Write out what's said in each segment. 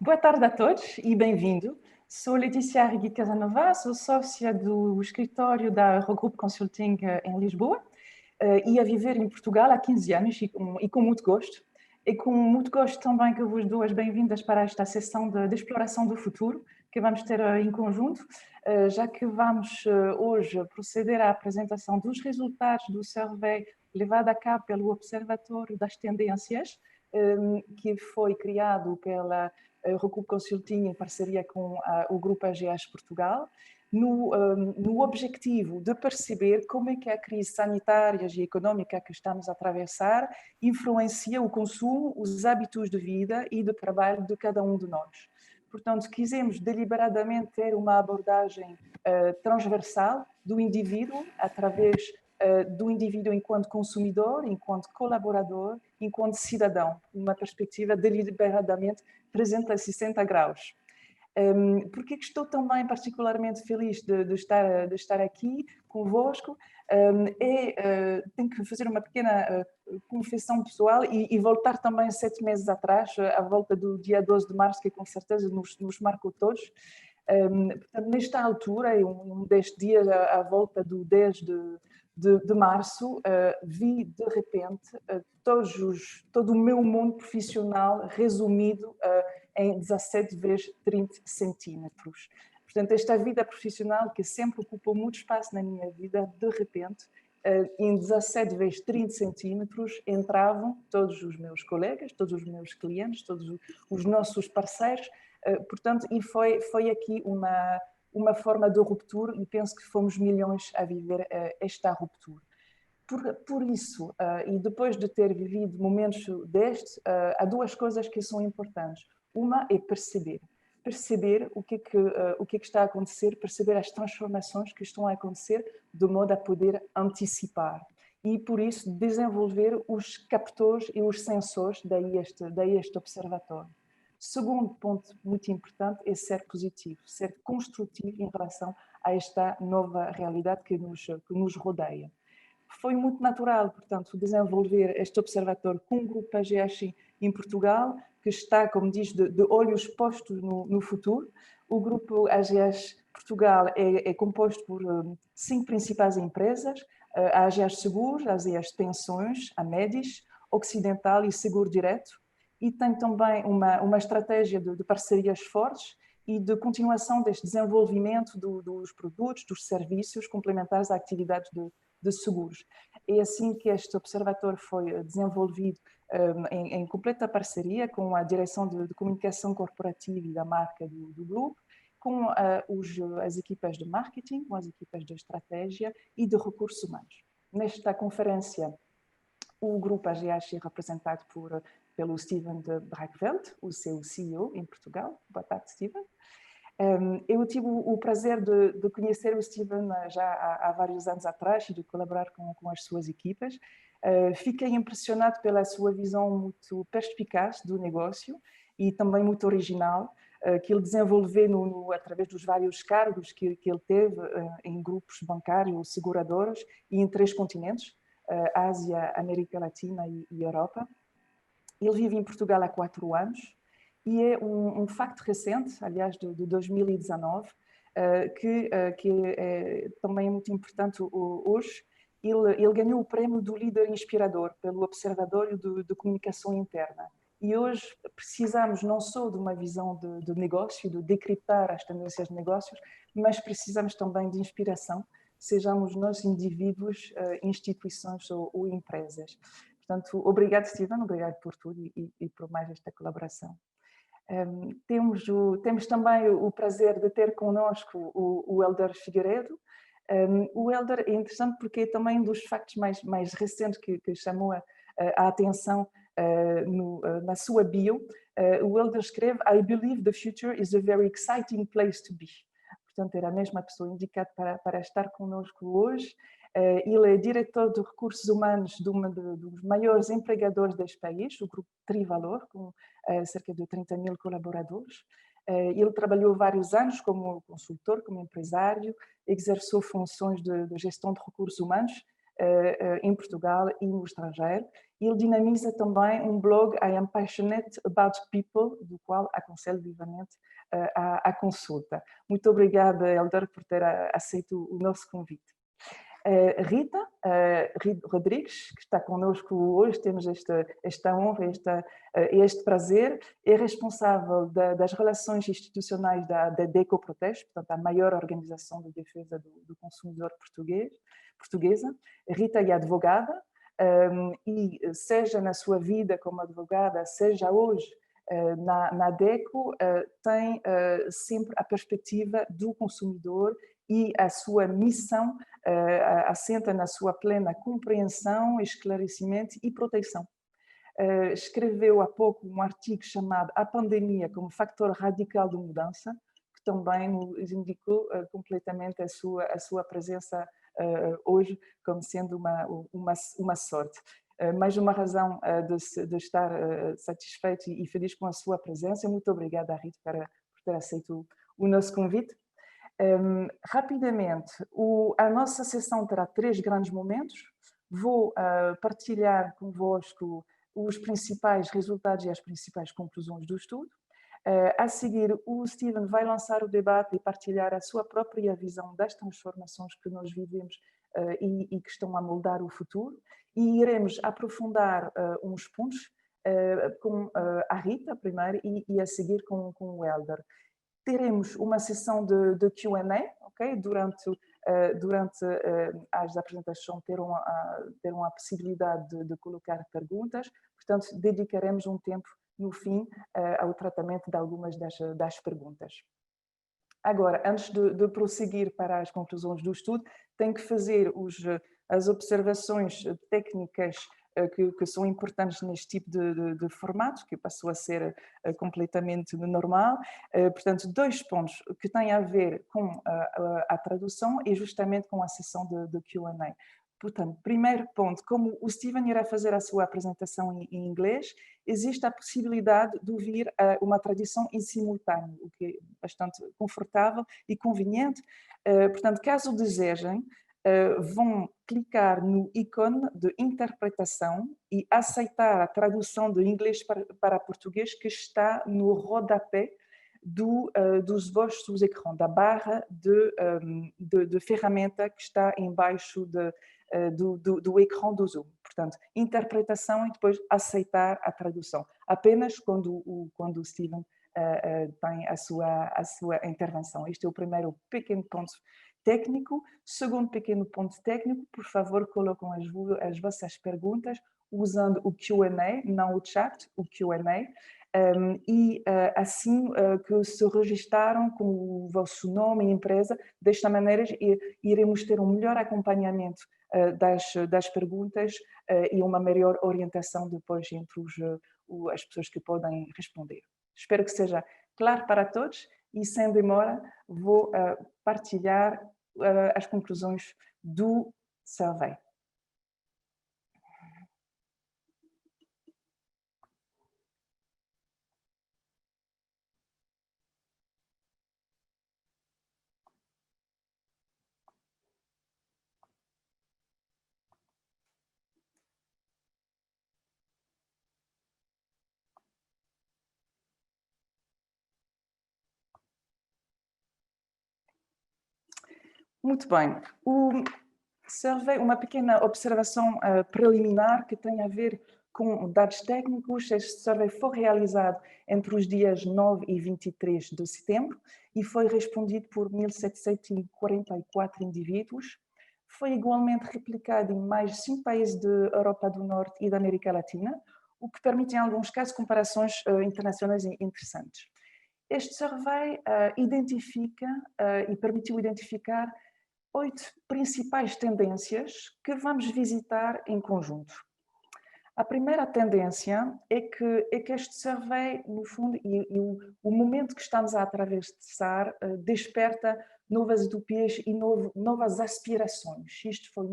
Boa tarde a todos e bem-vindo. Sou Letícia Arrigui Casanova, sou sócia do escritório da Eurogroup Consulting em Lisboa e a viver em Portugal há 15 anos e com muito gosto. E com muito gosto também que eu vos dou as bem-vindas para esta sessão de exploração do futuro que vamos ter em conjunto, já que vamos hoje proceder à apresentação dos resultados do survey levado a cabo pelo Observatório das Tendências, que foi criado pela Eurogroup Consulting em parceria com o Grupo AGS Portugal, no objetivo de perceber como é que a crise sanitária e económica que estamos a atravessar influencia o consumo, os hábitos de vida e de trabalho de cada um de nós. Portanto, quisemos deliberadamente ter uma abordagem transversal do indivíduo, através do indivíduo enquanto consumidor, enquanto colaborador, enquanto cidadão, uma perspectiva deliberadamente 360 graus. Porque estou também particularmente feliz de estar aqui convosco. Tenho que fazer uma pequena confissão pessoal e voltar também 7 meses atrás, à volta do dia 12 de março, que com certeza nos marcou todos. Portanto, nesta altura, um destes dias, à volta do 10 de março, vi de repente todo o meu mundo profissional resumido em 17 vezes 30 centímetros. Portanto, esta vida profissional que sempre ocupou muito espaço na minha vida, de repente, em 17 vezes 30 centímetros entravam todos os meus colegas, todos os meus clientes, todos os nossos parceiros. Portanto, e foi aqui uma forma de ruptura e penso que fomos milhões a viver esta ruptura. Por isso, e depois de ter vivido momentos destes, há duas coisas que são importantes. Uma é perceber o que é que está a acontecer, perceber as transformações que estão a acontecer, de modo a poder antecipar. E, por isso, desenvolver os captores e os sensores, daí este observatório. Segundo ponto muito importante é ser positivo, ser construtivo em relação a esta nova realidade que nos rodeia. Foi muito natural, portanto, desenvolver este observatório com o Grupo AGS em Portugal, que está, como diz, de olhos postos no futuro. O Grupo AGS Portugal é composto por 5 principais empresas: a AGS Seguros, a AGS Pensões, a Medis, Ocidental e Seguro Direto, e tem também uma estratégia de parcerias fortes e de continuação deste desenvolvimento dos produtos, dos serviços complementares à atividade de seguros. É assim que este observatório foi desenvolvido em completa parceria com a Direção de Comunicação Corporativa e da Marca do grupo, com as equipas de marketing, com as equipas de estratégia e de recursos humanos. Nesta conferência, o grupo AGS é representado pelo Steven de Braakveld, o seu CEO em Portugal. Boa tarde, Steven. Eu tive o prazer de conhecer o Steven já há vários anos atrás e de colaborar com as suas equipas. Fiquei impressionado pela sua visão muito perspicaz do negócio e também muito original, que ele desenvolveu através dos vários cargos que ele teve em grupos bancários, seguradoras e em 3 continentes, Ásia, América Latina e Europa. Ele vive em Portugal há 4 anos e é um facto recente, aliás, de 2019, que é também muito importante hoje. Ele ganhou o prémio do líder inspirador pelo Observatório de Comunicação Interna. E hoje precisamos não só de uma visão de negócio, de decriptar as tendências de negócios, mas precisamos também de inspiração, sejamos nós indivíduos, instituições ou empresas. Portanto, obrigado, Steven, obrigado por tudo e por mais esta colaboração. Temos também o prazer de ter connosco o Hélder Figueiredo. O Hélder é interessante porque é também um dos factos mais recentes que chamou a atenção na sua bio. O Hélder escreve: "I believe the future is a very exciting place to be." Portanto, era a mesma pessoa indicada para estar connosco hoje. Ele é diretor de recursos humanos de dos maiores empregadores deste país, o Grupo Trivalor, com cerca de 30 mil colaboradores. Ele trabalhou vários anos como consultor, como empresário, exerceu funções de gestão de recursos humanos em Portugal e no estrangeiro, Ele dinamiza também um blog I Am Passionate About People, do qual aconselho vivamente a consulta. Muito obrigada, Helder, por ter aceito o nosso convite. Rita Rodrigues, que está connosco hoje, temos esta honra, este prazer, é responsável das relações institucionais da DECO Protege, portanto, a maior organização de defesa do consumidor portuguesa. Rita é advogada e, seja na sua vida como advogada, seja hoje na DECO, tem sempre a perspectiva do consumidor e a sua missão assenta na sua plena compreensão, esclarecimento e proteção. Escreveu há pouco um artigo chamado A Pandemia como Fator Radical de Mudança, que também nos indicou completamente a sua presença hoje como sendo uma sorte. Mais uma razão de estar satisfeito e feliz com a sua presença. Muito obrigada, Rita, por ter aceito o nosso convite. Rapidamente, a nossa sessão terá 3 grandes momentos. Vou partilhar convosco os principais resultados e as principais conclusões do estudo. A seguir, o Steven vai lançar o debate e partilhar a sua própria visão das transformações que nós vivemos e que estão a moldar o futuro. E iremos aprofundar uns pontos com a Rita primeiro e a seguir com o Helder. Teremos uma sessão de Q&A, okay? Durante as apresentações terão a possibilidade de colocar perguntas, portanto, dedicaremos um tempo no fim ao tratamento de algumas das perguntas. Agora, antes de prosseguir para as conclusões do estudo, tenho que fazer as observações técnicas que são importantes neste tipo de formato, que passou a ser completamente normal. Portanto, 2 pontos que têm a ver com a tradução e justamente com a sessão de Q&A. Portanto, primeiro ponto, como o Steven irá fazer a sua apresentação em inglês, existe a possibilidade de ouvir uma tradução em simultâneo, o que é bastante confortável e conveniente. Portanto, caso desejem, vão clicar no ícone de interpretação e aceitar a tradução de inglês para português que está no rodapé dos vossos ecrãs, da barra de ferramenta que está embaixo do ecrã do Zoom. Portanto, interpretação e depois aceitar a tradução. Apenas quando o Steven tem a sua intervenção. Este é o primeiro pequeno ponto técnico. Segundo pequeno ponto técnico, por favor, colocam as vossas perguntas usando o Q&A, não o chat, o Q&A. Assim que se registaram com o vosso nome e empresa, desta maneira iremos ter um melhor acompanhamento das perguntas e uma melhor orientação depois entre as pessoas que podem responder. Espero que seja claro para todos e, sem demora, vou partilhar as conclusões do survey. Muito bem. O survey, uma pequena observação preliminar que tem a ver com dados técnicos. Este survey foi realizado entre os dias 9 e 23 de setembro e foi respondido por 1.744 indivíduos. Foi igualmente replicado em mais de 5 países da Europa do Norte e da América Latina, o que permite, em alguns casos, comparações internacionais interessantes. Este survey identifica e permitiu identificar 8 principais tendências que vamos visitar em conjunto. A primeira tendência é que este survey, no fundo, e o momento que estamos a atravessar, desperta novas utopias e novas aspirações. Isto foi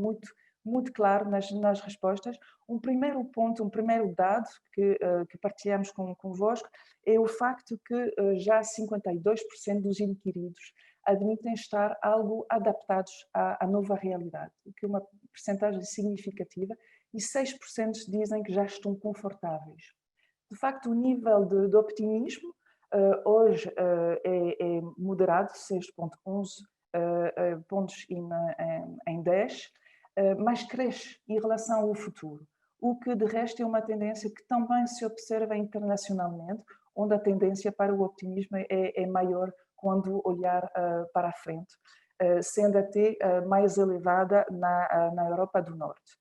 muito claro nas respostas. Um primeiro ponto, um primeiro dado que partilhamos convosco é o facto que já 52% dos inquiridos admitem estar algo adaptados à nova realidade, o que é uma percentagem significativa e 6% dizem que já estão confortáveis. De facto, o nível de optimismo hoje é moderado, 6,11 pontos em 10, mas cresce em relação ao futuro, o que de resto é uma tendência que também se observa internacionalmente, onde a tendência para o optimismo é maior quando olhar para a frente, sendo até mais elevada na Europa do Norte.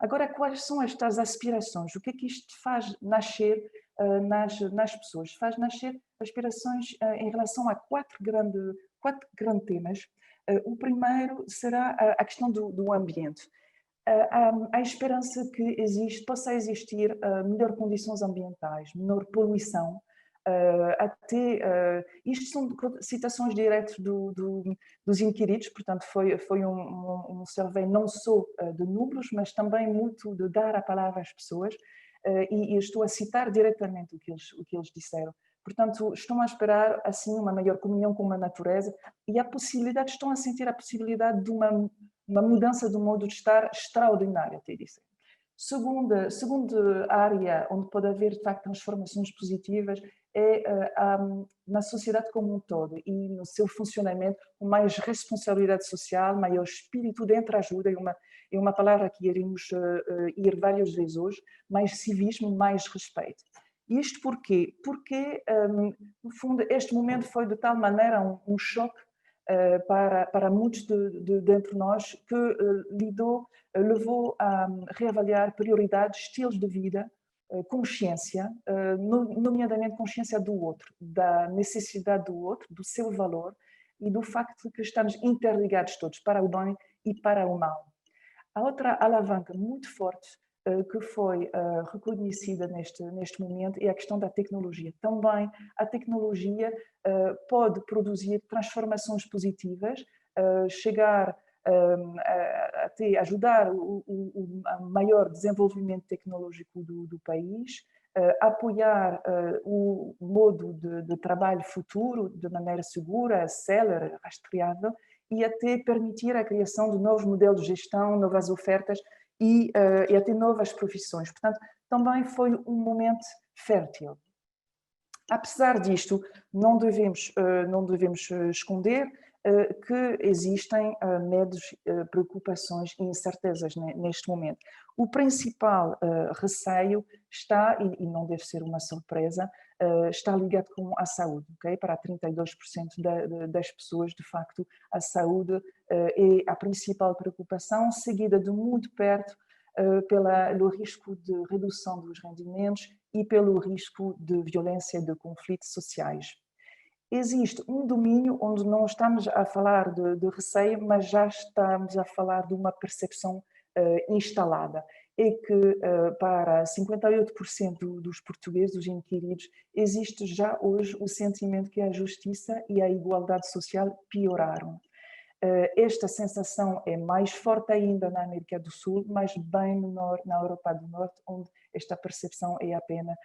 Agora, quais são estas aspirações? O que é que isto faz nascer nas pessoas? Faz nascer aspirações em relação a quatro grandes temas. O primeiro será a questão do ambiente. A esperança que possa existir melhor condições ambientais, menor poluição, isto são citações diretas dos inquiridos, portanto foi um survey não só de números, mas também muito de dar a palavra às pessoas, e estou a citar diretamente o que eles disseram. Portanto, estão a esperar assim uma maior comunhão com a natureza e estão a sentir a possibilidade de uma mudança do modo de estar extraordinária, até disse. Segunda área onde pode haver, de facto, transformações positivas é na sociedade como um todo e no seu funcionamento, com mais responsabilidade social, maior espírito de entreajuda, é uma palavra que iremos ir várias vezes hoje, mais civismo, mais respeito. Isto porquê? Porque, no fundo, este momento foi de tal maneira um choque para muitos de entre nós que levou a reavaliar prioridades, estilos de vida, consciência, nomeadamente consciência do outro, da necessidade do outro, do seu valor e do facto de que estamos interligados todos para o bem e para o mal. A outra alavanca muito forte que foi reconhecida neste momento é a questão da tecnologia. Também a tecnologia pode produzir transformações positivas, chegar até ajudar o maior desenvolvimento tecnológico do país, apoiar o modo de trabalho futuro de maneira segura, célere, rastreável e até permitir a criação de novos modelos de gestão, novas ofertas e até novas profissões. Portanto, também foi um momento fértil. Apesar disto, não devemos esconder que existem medos, preocupações e incertezas neste momento. O principal receio está, e não deve ser uma surpresa, está ligado com a saúde, okay? Para 32% das pessoas, de facto, a saúde é a principal preocupação, seguida de muito perto pelo risco de redução dos rendimentos e pelo risco de violência, de conflitos sociais. Existe um domínio onde não estamos a falar de receio, mas já estamos a falar de uma percepção instalada. É que para 58% dos portugueses, dos inquiridos, existe já hoje o sentimento que a justiça e a igualdade social pioraram. Esta sensação é mais forte ainda na América do Sul, mas bem menor na Europa do Norte, onde esta percepção é apenas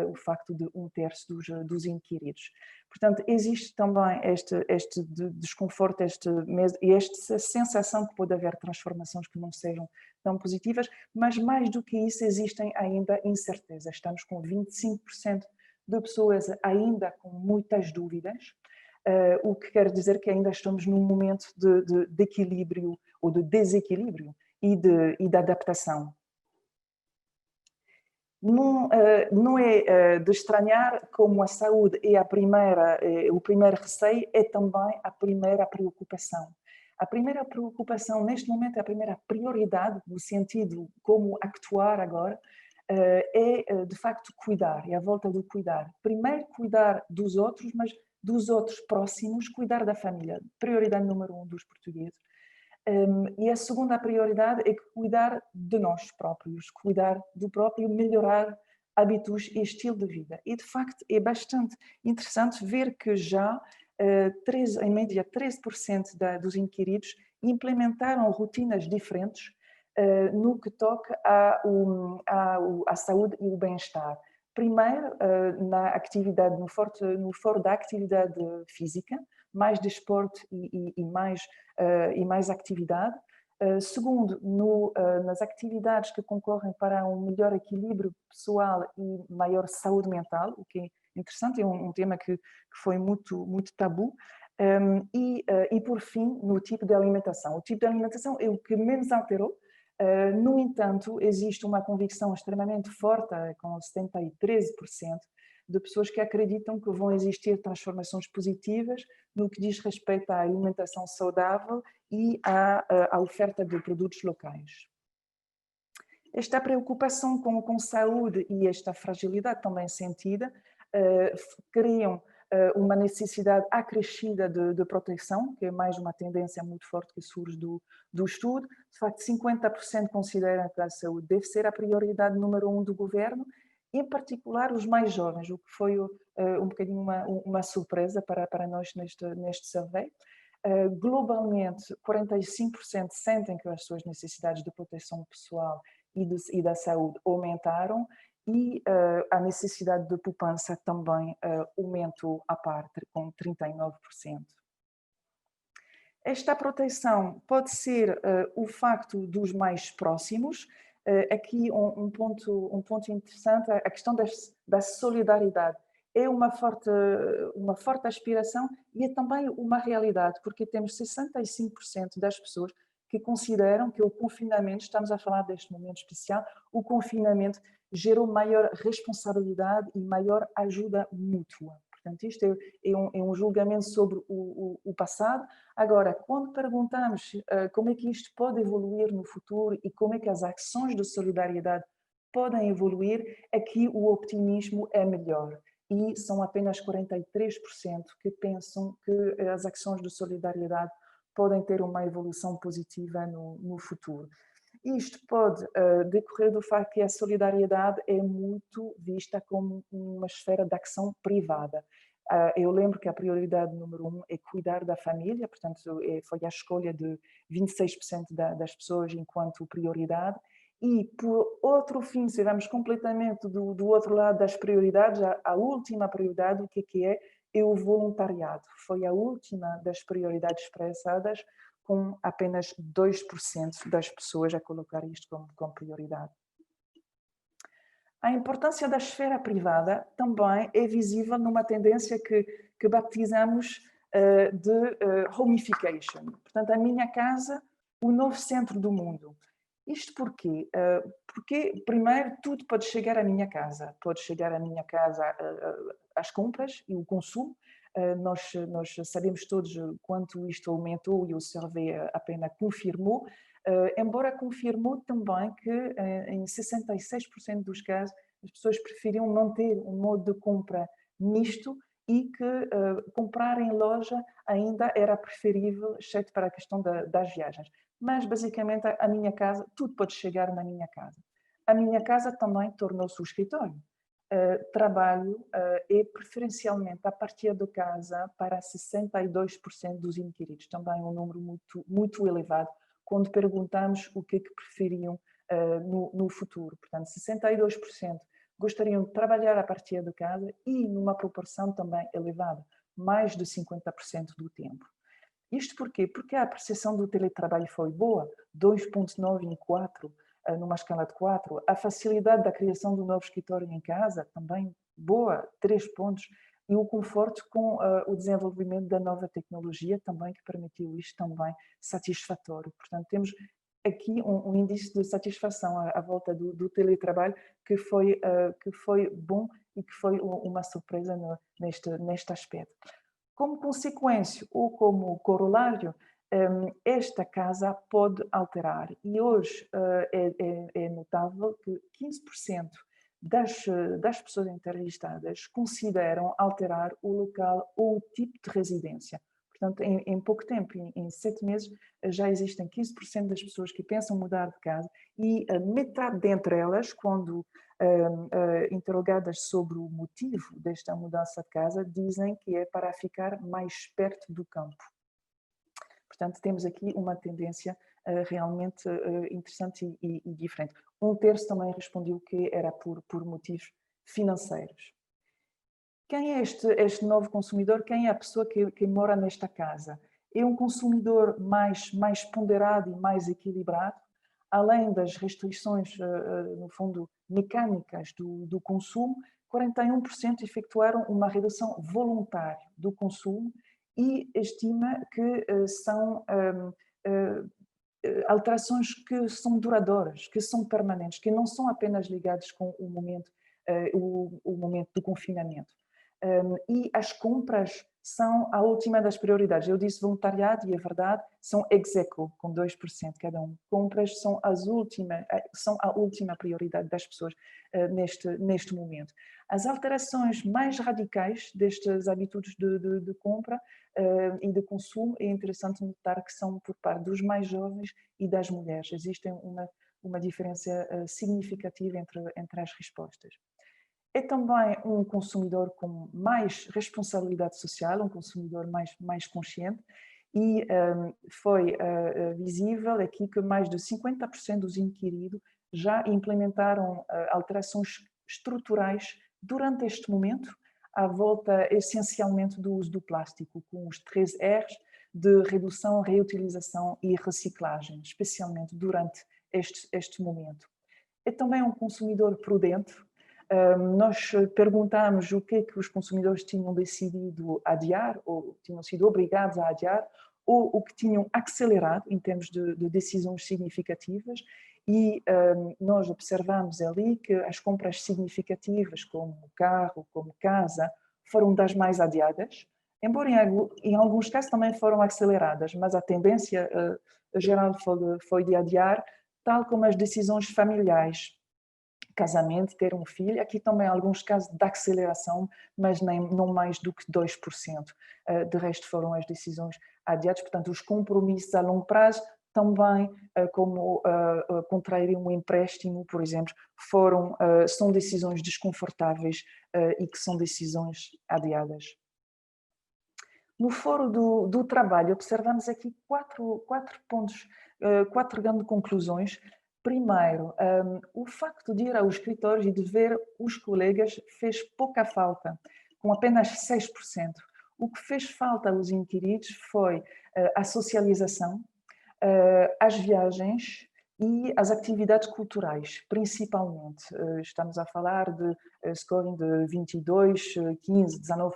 o facto de 1/3 dos inquiridos. Portanto, existe também este desconforto, esta sensação que pode haver transformações que não sejam tão positivas, mas mais do que isso existem ainda incertezas. Estamos com 25% de pessoas ainda com muitas dúvidas, o que quer dizer que ainda estamos num momento de equilíbrio ou de desequilíbrio e de adaptação. Não é de estranhar como a saúde é o primeiro receio, é também a primeira preocupação. A primeira preocupação neste momento, a primeira prioridade, no sentido como actuar agora, é de facto cuidar, é a volta do cuidar. Primeiro cuidar dos outros, mas dos outros próximos, cuidar da família, prioridade número 1 dos portugueses. E a segunda prioridade é cuidar de nós próprios, cuidar do próprio, melhorar hábitos e estilo de vida. E de facto é bastante interessante ver que já em média 13% dos inquiridos implementaram rotinas diferentes no que toca à saúde e o bem-estar. Primeiro, na atividade, no foro da atividade física, mais desporto e mais atividade. Segundo, nas atividades que concorrem para um melhor equilíbrio pessoal e maior saúde mental, o que é interessante, é um tema que foi muito tabu. E por fim, no tipo de alimentação. O tipo de alimentação é o que menos alterou. No entanto, existe uma convicção extremamente forte, com 73%, de pessoas que acreditam que vão existir transformações positivas no que diz respeito à alimentação saudável e à oferta de produtos locais. Esta preocupação com saúde e esta fragilidade também sentida criam uma necessidade acrescida de proteção, que é mais uma tendência muito forte que surge do estudo. De facto, 50% consideram que a saúde deve ser a prioridade número 1 do governo, em particular os mais jovens, o que foi um bocadinho uma surpresa para nós neste survey. Globalmente, 45% sentem que as suas necessidades de proteção pessoal e da saúde aumentaram, e a necessidade de poupança também aumentou à parte, com 39%. Esta proteção pode ser o facto dos mais próximos. Aqui um ponto interessante, a questão da solidariedade. É uma forte aspiração e é também uma realidade, porque temos 65% das pessoas que consideram que o confinamento, estamos a falar deste momento especial, o confinamento gerou maior responsabilidade e maior ajuda mútua. Portanto, isto é um julgamento sobre o passado. Agora, quando perguntamos como é que isto pode evoluir no futuro e como é que as ações de solidariedade podem evoluir, aqui o optimismo é melhor. E são apenas 43% que pensam que as ações de solidariedade podem ter uma evolução positiva no futuro. Isto pode decorrer do facto que a solidariedade é muito vista como uma esfera de ação privada. Eu lembro que a prioridade número 1 é cuidar da família, portanto, foi a escolha de 26% das pessoas enquanto prioridade. E, por outro fim, se vamos completamente do outro lado das prioridades, a última prioridade, o que é? É o voluntariado. Foi a última das prioridades expressadas, com apenas 2% das pessoas a colocar isto como prioridade. A importância da esfera privada também é visível numa tendência que batizamos de homification. Portanto, a minha casa, o novo centro do mundo. Isto porquê? Porque, primeiro, tudo pode chegar à minha casa. Pode chegar à minha casa as compras e o consumo. Nós sabemos todos quanto isto aumentou e o survey apenas confirmou, embora confirmou também que em 66% dos casos as pessoas preferiam manter um modo de compra misto e que comprar em loja ainda era preferível, exceto para a questão das viagens. Mas, basicamente, a minha casa, tudo pode chegar na minha casa. A minha casa também tornou-se o escritório. Trabalho é preferencialmente a partir de casa para 62% dos inquiridos. Também um número muito elevado quando perguntamos o que preferiam no futuro. Portanto, 62% gostariam de trabalhar a partir de casa e numa proporção também elevada, mais de 50% do tempo. Isto porquê? Porque a apreciação do teletrabalho foi boa, 2,9 em 4, numa escala de 4. A facilidade da criação do novo escritório em casa, também boa, 3 pontos. E o conforto com o desenvolvimento da nova tecnologia também, que permitiu isto também satisfatório. Portanto, temos aqui um índice de satisfação à volta do teletrabalho que foi bom e que foi uma surpresa neste aspecto. Como consequência ou como corolário, esta casa pode alterar. E hoje é notável que 15% das pessoas entrevistadas consideram alterar o local ou o tipo de residência. Portanto, em pouco tempo, em 7 meses, já existem 15% das pessoas que pensam mudar de casa e metade dentre elas, quando interrogadas sobre o motivo desta mudança de casa, dizem que é para ficar mais perto do campo. Portanto, temos aqui uma tendência realmente interessante e diferente. 1/3 também respondeu que era por motivos financeiros. Quem é este novo consumidor? Quem é a pessoa que mora nesta casa? é um consumidor mais ponderado e mais equilibrado, além das restrições, no fundo, mecânicas do consumo. 41% efetuaram uma redução voluntária do consumo e estima que são alterações que são duradouras, que são permanentes, que não são apenas ligadas com o momento do confinamento. E as compras são a última das prioridades. Eu disse voluntariado e é verdade, são ex aequo, com 2% cada um. Compras são são a última prioridade das pessoas neste momento. As alterações mais radicais destas habitudes de compra e de consumo, é interessante notar que são por parte dos mais jovens e das mulheres. Existe uma diferença significativa entre as respostas. É também um consumidor com mais responsabilidade social, um consumidor mais consciente, e foi visível aqui que mais de 50% dos inquiridos já implementaram alterações estruturais durante este momento, à volta essencialmente do uso do plástico, com os 3 R's de redução, reutilização e reciclagem, especialmente durante este momento. É também um consumidor prudente. Nós perguntamos o que os consumidores tinham decidido adiar, ou tinham sido obrigados a adiar, ou o que tinham acelerado em termos de decisões significativas, e nós observamos ali que as compras significativas, como carro, como casa, foram das mais adiadas, embora em alguns casos também foram aceleradas, mas a tendência geral foi de adiar, tal como as decisões familiares, casamento, ter um filho. Aqui também há alguns casos de aceleração, mas não mais do que 2%. De resto foram as decisões adiadas, portanto os compromissos a longo prazo também, como contrair um empréstimo, por exemplo, são decisões desconfortáveis e que são decisões adiadas. No foro do trabalho, observamos aqui quatro pontos, 4 grandes conclusões. Primeiro, o facto de ir ao escritório e de ver os colegas fez pouca falta, com apenas 6%. O que fez falta aos inquiridos foi a socialização, as viagens e as atividades culturais, principalmente. Estamos a falar de scoring de 22, 15, 19%.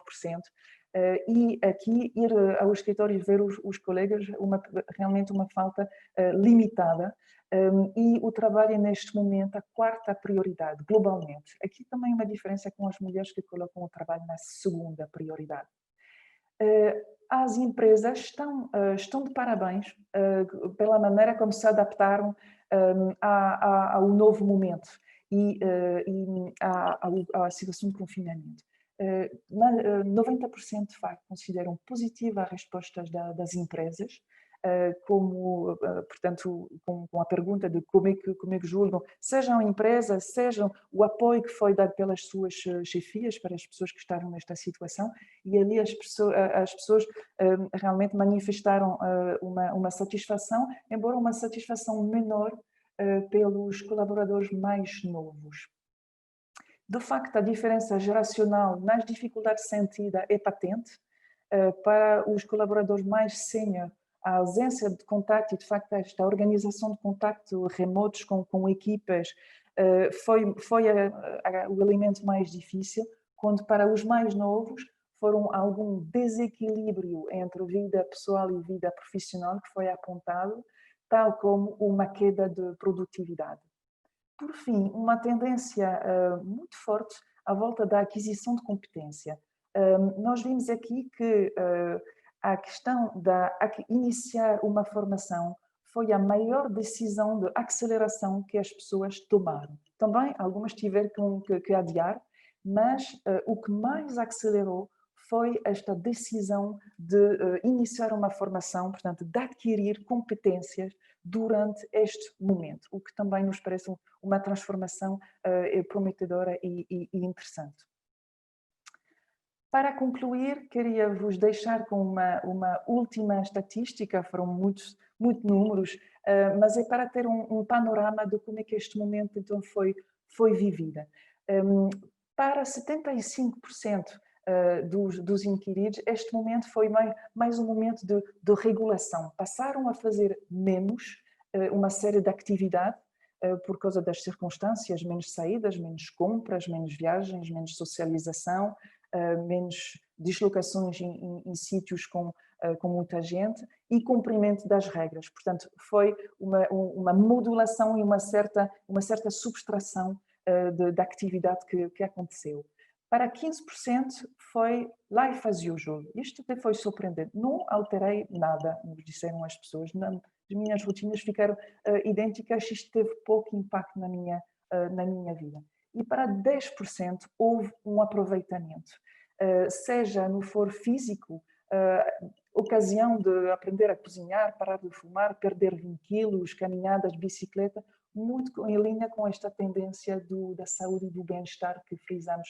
E aqui ir ao escritório e ver os colegas, realmente uma falta limitada. E o trabalho é neste momento a 4ª prioridade, globalmente. Aqui também uma diferença com as mulheres que colocam o trabalho na 2ª prioridade. As empresas estão de parabéns pela maneira como se adaptaram ao novo momento e à situação de confinamento. 90% de facto consideram positiva a resposta das empresas, portanto, com a pergunta de como é que julgam, sejam empresas, sejam o apoio que foi dado pelas suas chefias para as pessoas que estavam nesta situação, e ali as pessoas realmente manifestaram uma satisfação, embora uma satisfação menor pelos colaboradores mais novos. De facto, a diferença geracional nas dificuldades sentidas é patente. Para os colaboradores mais sênior, a ausência de contacto e, de facto, esta organização de contacto remotos com equipas foi o elemento mais difícil, quando para os mais novos foram algum desequilíbrio entre vida pessoal e vida profissional que foi apontado, tal como uma queda de produtividade. Por fim, uma tendência muito forte à volta da aquisição de competência. Nós vimos aqui que a questão de iniciar uma formação foi a maior decisão de aceleração que as pessoas tomaram. Também algumas tiveram que adiar, mas o que mais acelerou foi esta decisão de iniciar uma formação, portanto, de adquirir competências durante este momento, o que também nos parece uma transformação prometedora e interessante. Para concluir, queria vos deixar com uma última estatística, foram muitos números, mas é para ter um panorama de como é que este momento então foi vivida. Para 75% dos inquiridos, este momento foi mais um momento de regulação. Passaram a fazer menos uma série de atividades por causa das circunstâncias, menos saídas, menos compras, menos viagens, menos socialização, menos deslocações em sítios com muita gente e cumprimento das regras. Portanto, foi uma modulação e uma certa subtração da atividade que aconteceu. Para 15% foi life as usual. Isto até foi surpreendente. Não alterei nada, nos disseram as pessoas. As minhas rotinas ficaram idênticas. Isto teve pouco impacto na minha vida. E para 10% houve um aproveitamento. Seja no foro físico, ocasião de aprender a cozinhar, parar de fumar, perder 20 quilos, caminhadas, bicicleta, muito em linha com esta tendência da saúde e do bem-estar que frisamos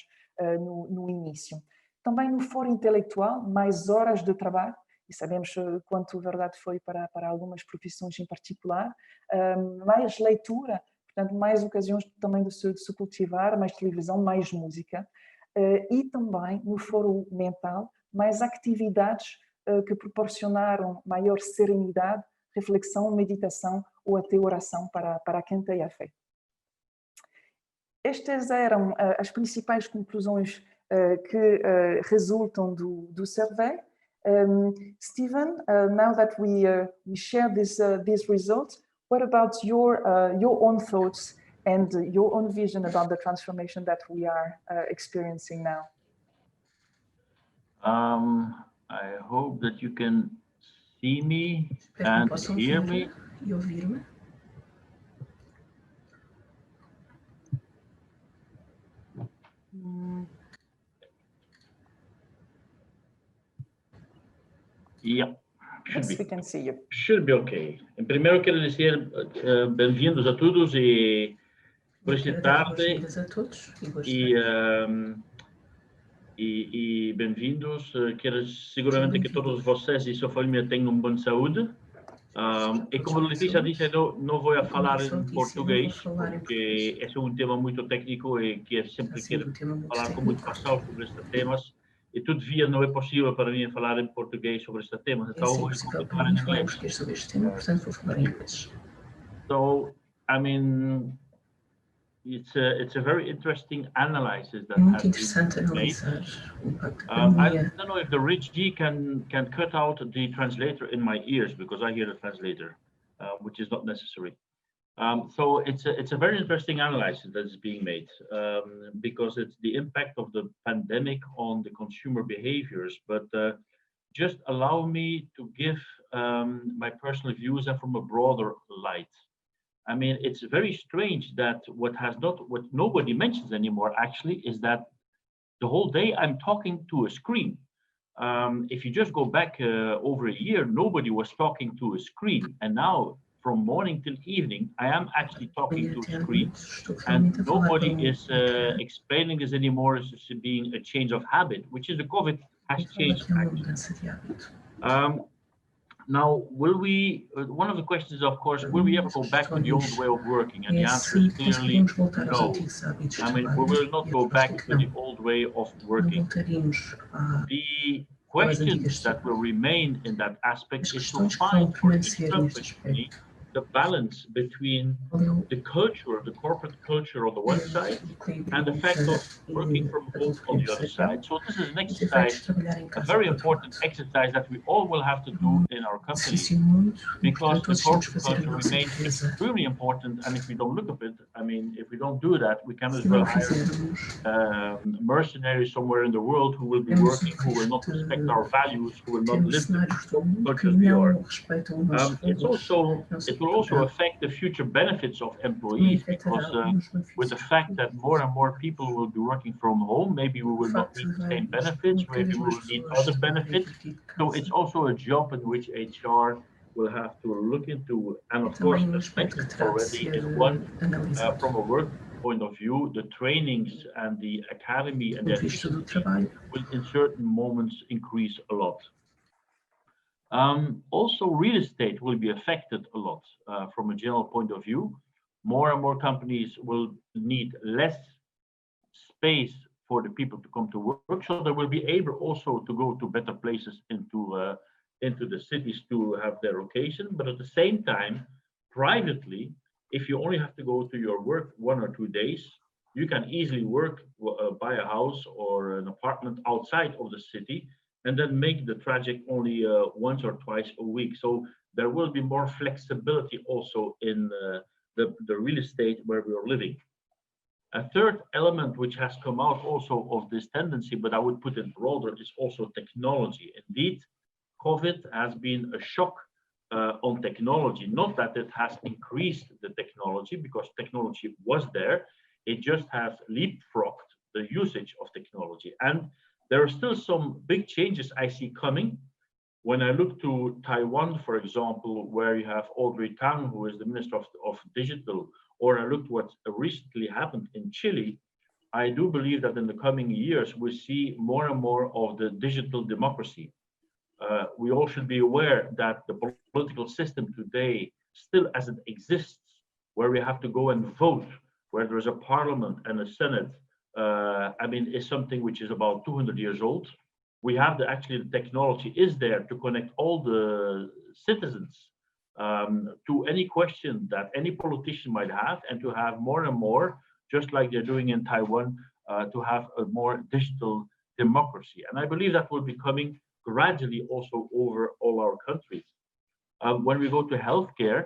no início. Também no foro intelectual, mais horas de trabalho, e sabemos quanto verdade foi para algumas profissões em particular, mais leitura, portanto, mais ocasiões também de se cultivar, mais televisão, mais música, e também no foro mental, mais atividades que proporcionaram maior serenidade, reflexão, meditação ou até oração para quem tem a fé. Estas eram as principais conclusões que resultam do survey. Stephen, now that we share these results, what about your own thoughts and your own vision about the transformation that we are experiencing now? I hope that you can see me and hear me. E ouvir-me. Yeah. Yes, we can see you. Should be okay. Em primeiro, quero dizer bem-vindos a todos e por esta tarde e bem-vindos. Quero seguramente que todos vocês e sua família tenham boa saúde. E como a Letícia disse, não vou falar em português, porque esse é um tema muito técnico e que sempre quero falar com muito paixão sobre estes temas. E todavia não é possível para mim falar em português sobre este tema. Então vou continuar em inglês. So, I mean, it's a very interesting analysis that muito has been made. I don't know if the Rich can cut out the translator in my ears because I hear the translator, which is not necessary. So it's a very interesting analysis that is being made because it's the impact of the pandemic on the consumer behaviors. But just allow me to give my personal views and from a broader light. I mean, it's very strange that what nobody mentions anymore actually is that the whole day I'm talking to a screen. If you just go back over a year, nobody was talking to a screen, and now from morning till evening, I am actually talking to a screen, and nobody is explaining this anymore as being a change of habit, which is the COVID has changed. Now, will we? One of the questions, of course, will we ever go back to the old way of working? And the answer is clearly no. I mean, we will not go back to the old way of working. The questions that will remain in that aspect is to find for each company the balance between the culture, the corporate culture on the one side, and the fact of working from home on the other side. So this is an exercise, a very important exercise that we all will have to do in our company, because the corporate culture remains extremely important. And if we don't look at it, I mean, if we don't do that, we can as well hire mercenaries somewhere in the world who will be working, who will not respect our values, who will not live the culture we are. It will also affect the future benefits of employees, because with the fact that more and more people will be working from home, maybe we will not need the same benefits, maybe we will need other benefits. So it's also a job in which HR will have to look into, and of course, as mentioned already, is one from a work point of view, the trainings and the academy and the efficiency will in certain moments increase a lot. Also, real estate will be affected a lot from a general point of view. More and more companies will need less space for the people to come to work. So they will be able also to go to better places into the cities to have their location. But at the same time, privately, if you only have to go to your work 1 or 2 days, you can easily work, buy a house or an apartment outside of the city, and then make the traject only once or twice a week. So there will be more flexibility also in the real estate where we are living. A third element which has come out also of this tendency, but I would put it broader, is also technology. Indeed, COVID has been a shock on technology. Not that it has increased the technology, because technology was there. It just has leapfrogged the usage of technology. And there are still some big changes I see coming. When I look to Taiwan, for example, where you have Audrey Tang, who is the Minister of Digital, or I looked what recently happened in Chile, I do believe that in the coming years, we see more and more of the digital democracy. We all should be aware that the political system today, still as it exists, where we have to go and vote, where there is a parliament and a senate, is something which is about 200 years old. We have actually the technology is there to connect all the citizens to any question that any politician might have, and to have more and more, just like they're doing in Taiwan, to have a more digital democracy. And I believe that will be coming gradually also over all our countries. When we go to healthcare,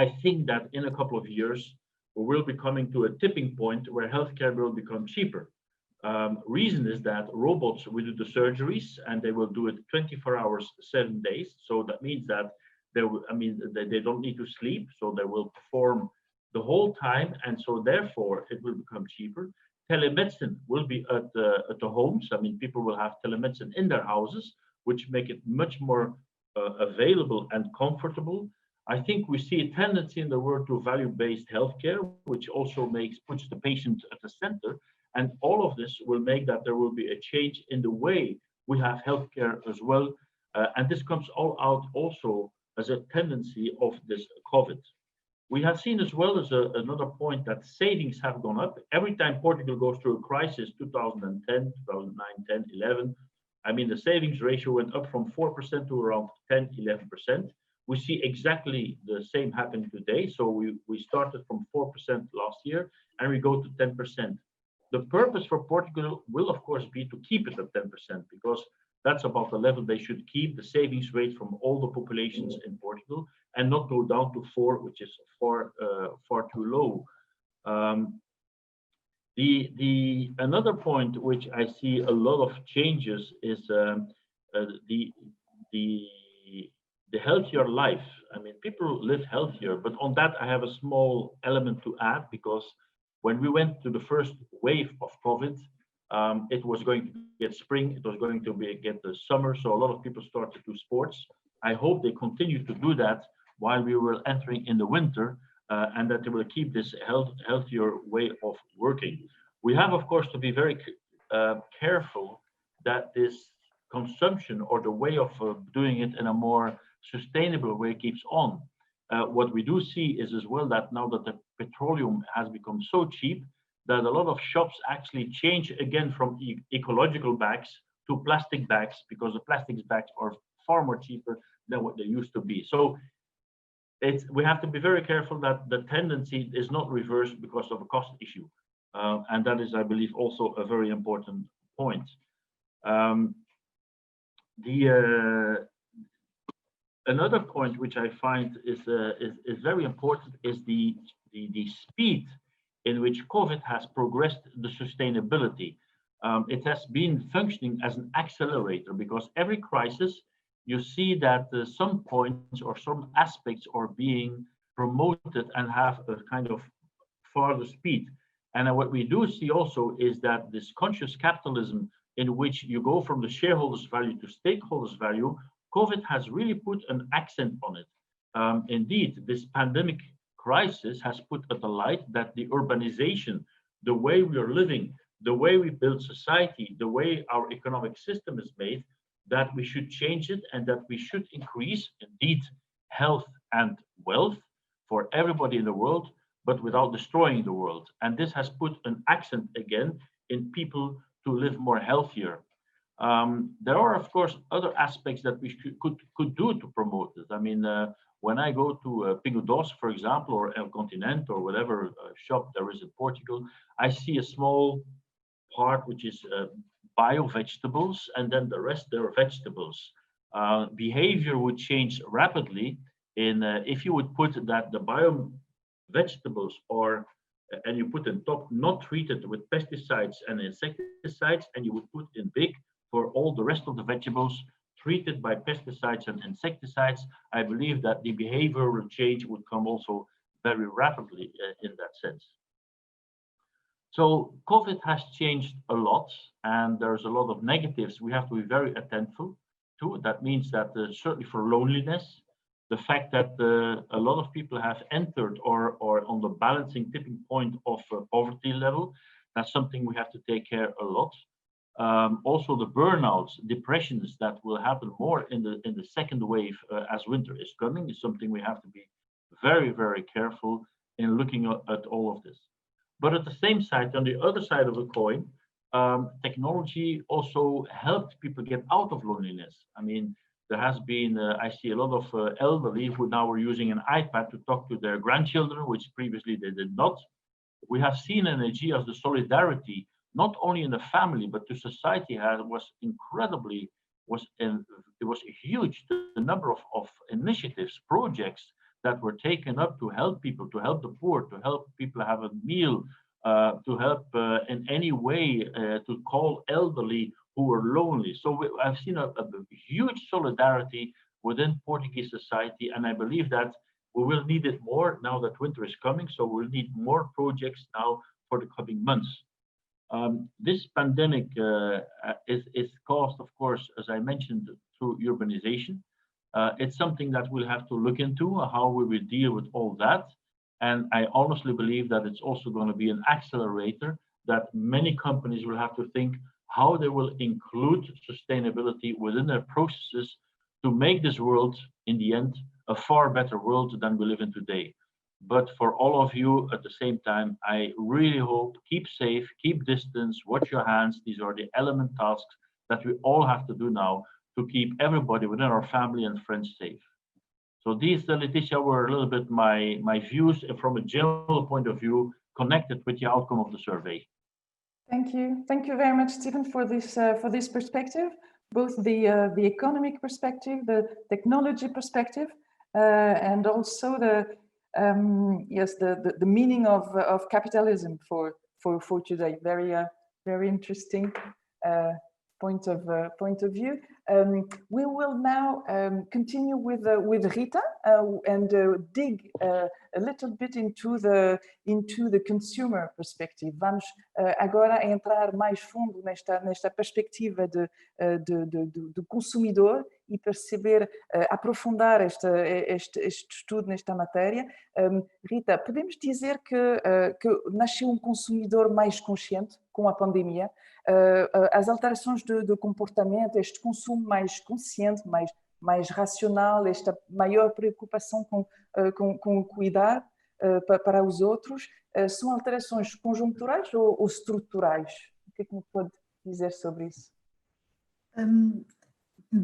I think that in a couple of years, we will be coming to a tipping point where healthcare will become cheaper. Reason is that robots will do the surgeries, and they will do it 24 hours, 7 days. So that means that they don't need to sleep, so they will perform the whole time, and so therefore it will become cheaper. Telemedicine will be at the homes. People will have telemedicine in their houses, which make it much more available and comfortable. I think we see a tendency in the world to value-based healthcare, which also puts the patient at the center. And all of this will make that there will be a change in the way we have healthcare as well. And this comes all out also as a tendency of this COVID. We have seen as well as another point that savings have gone up. Every time Portugal goes through a crisis, 2010, 2009, 10, 11, the savings ratio went up from 4% to around 10, 11%. We see exactly the same happening today. So we started from 4% last year, and we go to 10%. The purpose for Portugal will, of course, be to keep it at 10%, because that's about the level they should keep the savings rate from all the populations in Portugal, and not go down to 4, which is far too low. Another point which I see a lot of changes is the healthier life. People live healthier, but on that I have a small element to add, because when we went to the first wave of COVID, it was going to get spring, it was going to get the summer, so a lot of people started to do sports. I hope they continue to do that while we were entering in the winter, and that they will keep this healthier way of working. We have, of course, to be very careful that this consumption or the way of doing it in a more sustainable way keeps on. What we do see is as well that now that the petroleum has become so cheap, that a lot of shops actually change again from ecological bags to plastic bags, because the plastic bags are far more cheaper than what they used to be. So we have to be very careful that the tendency is not reversed because of a cost issue. And that is, I believe, also a very important point. Another point which I find is very important is the speed in which COVID has progressed the sustainability. It has been functioning as an accelerator, because every crisis you see that some points or some aspects are being promoted and have a kind of farther speed. And what we do see also is that this conscious capitalism, in which you go from the shareholders' value to stakeholders' value, COVID has really put an accent on it. Indeed, this pandemic crisis has put at the light that the urbanization, the way we are living, the way we build society, the way our economic system is made, that we should change it, and that we should increase, indeed, health and wealth for everybody in the world, but without destroying the world. And this has put an accent again in people to live more healthier. There are, of course, other aspects that we could do to promote this. I mean, when I go to Pingo Doce, for example, or El Continente, or whatever shop there is in Portugal, I see a small part which is bio vegetables, and then the rest there are vegetables. Behavior would change rapidly if you would put that the bio vegetables are and you put in top not treated with pesticides and insecticides, and you would put in big for all the rest of the vegetables treated by pesticides and insecticides. I believe that the behavioral change would come also very rapidly in that sense. So COVID has changed a lot, and there's a lot of negatives we have to be very attentive to. That means that certainly for loneliness, the fact that a lot of people have entered or on the balancing tipping point of poverty level, that's something we have to take care a lot. Also the burnouts, depressions that will happen more in the second wave as winter is coming is something we have to be very, very careful in looking at all of this. But at the same side, on the other side of the coin, technology also helped people get out of loneliness. I mean, there has been, I see a lot of elderly who now are using an iPad to talk to their grandchildren, which previously they did not. We have seen in Aegeas the solidarity, not only in the family, but to society was incredibly, it was huge, the number of initiatives, projects that were taken up to help people, to help the poor, to help people have a meal, to help in any way to call elderly who were lonely. So I've seen a huge solidarity within Portuguese society, and I believe that we will need it more now that winter is coming. So we'll need more projects now for the coming months. This pandemic is caused, of course, as I mentioned, through urbanization. It's something that we'll have to look into, how we will deal with all that. And I honestly believe that it's also going to be an accelerator that many companies will have to think how they will include sustainability within their processes to make this world, in the end, a far better world than we live in today. But for all of you, at the same time, I really hope, keep safe, keep distance, wash your hands. These are the element tasks that we all have to do now to keep everybody within our family and friends safe. So these, Letitia, were a little bit my views from a general point of view connected with the outcome of the survey. Thank you. Thank you very much, Stephen, for this perspective, both the economic perspective, the technology perspective, and also the meaning of capitalism for today. Very interesting point of view. We will now continue with Rita and dig a little bit into the consumer perspective. Vamos agora entrar mais fundo nesta perspectiva do consumidor e perceber, aprofundar este estudo nesta matéria. Rita, podemos dizer que nasceu consumidor mais consciente com a pandemia? As alterações de comportamento, este consumo mais consciente, mais racional, esta maior preocupação com o cuidar para os outros, são alterações conjunturais ou estruturais? O que é que me pode dizer sobre isso?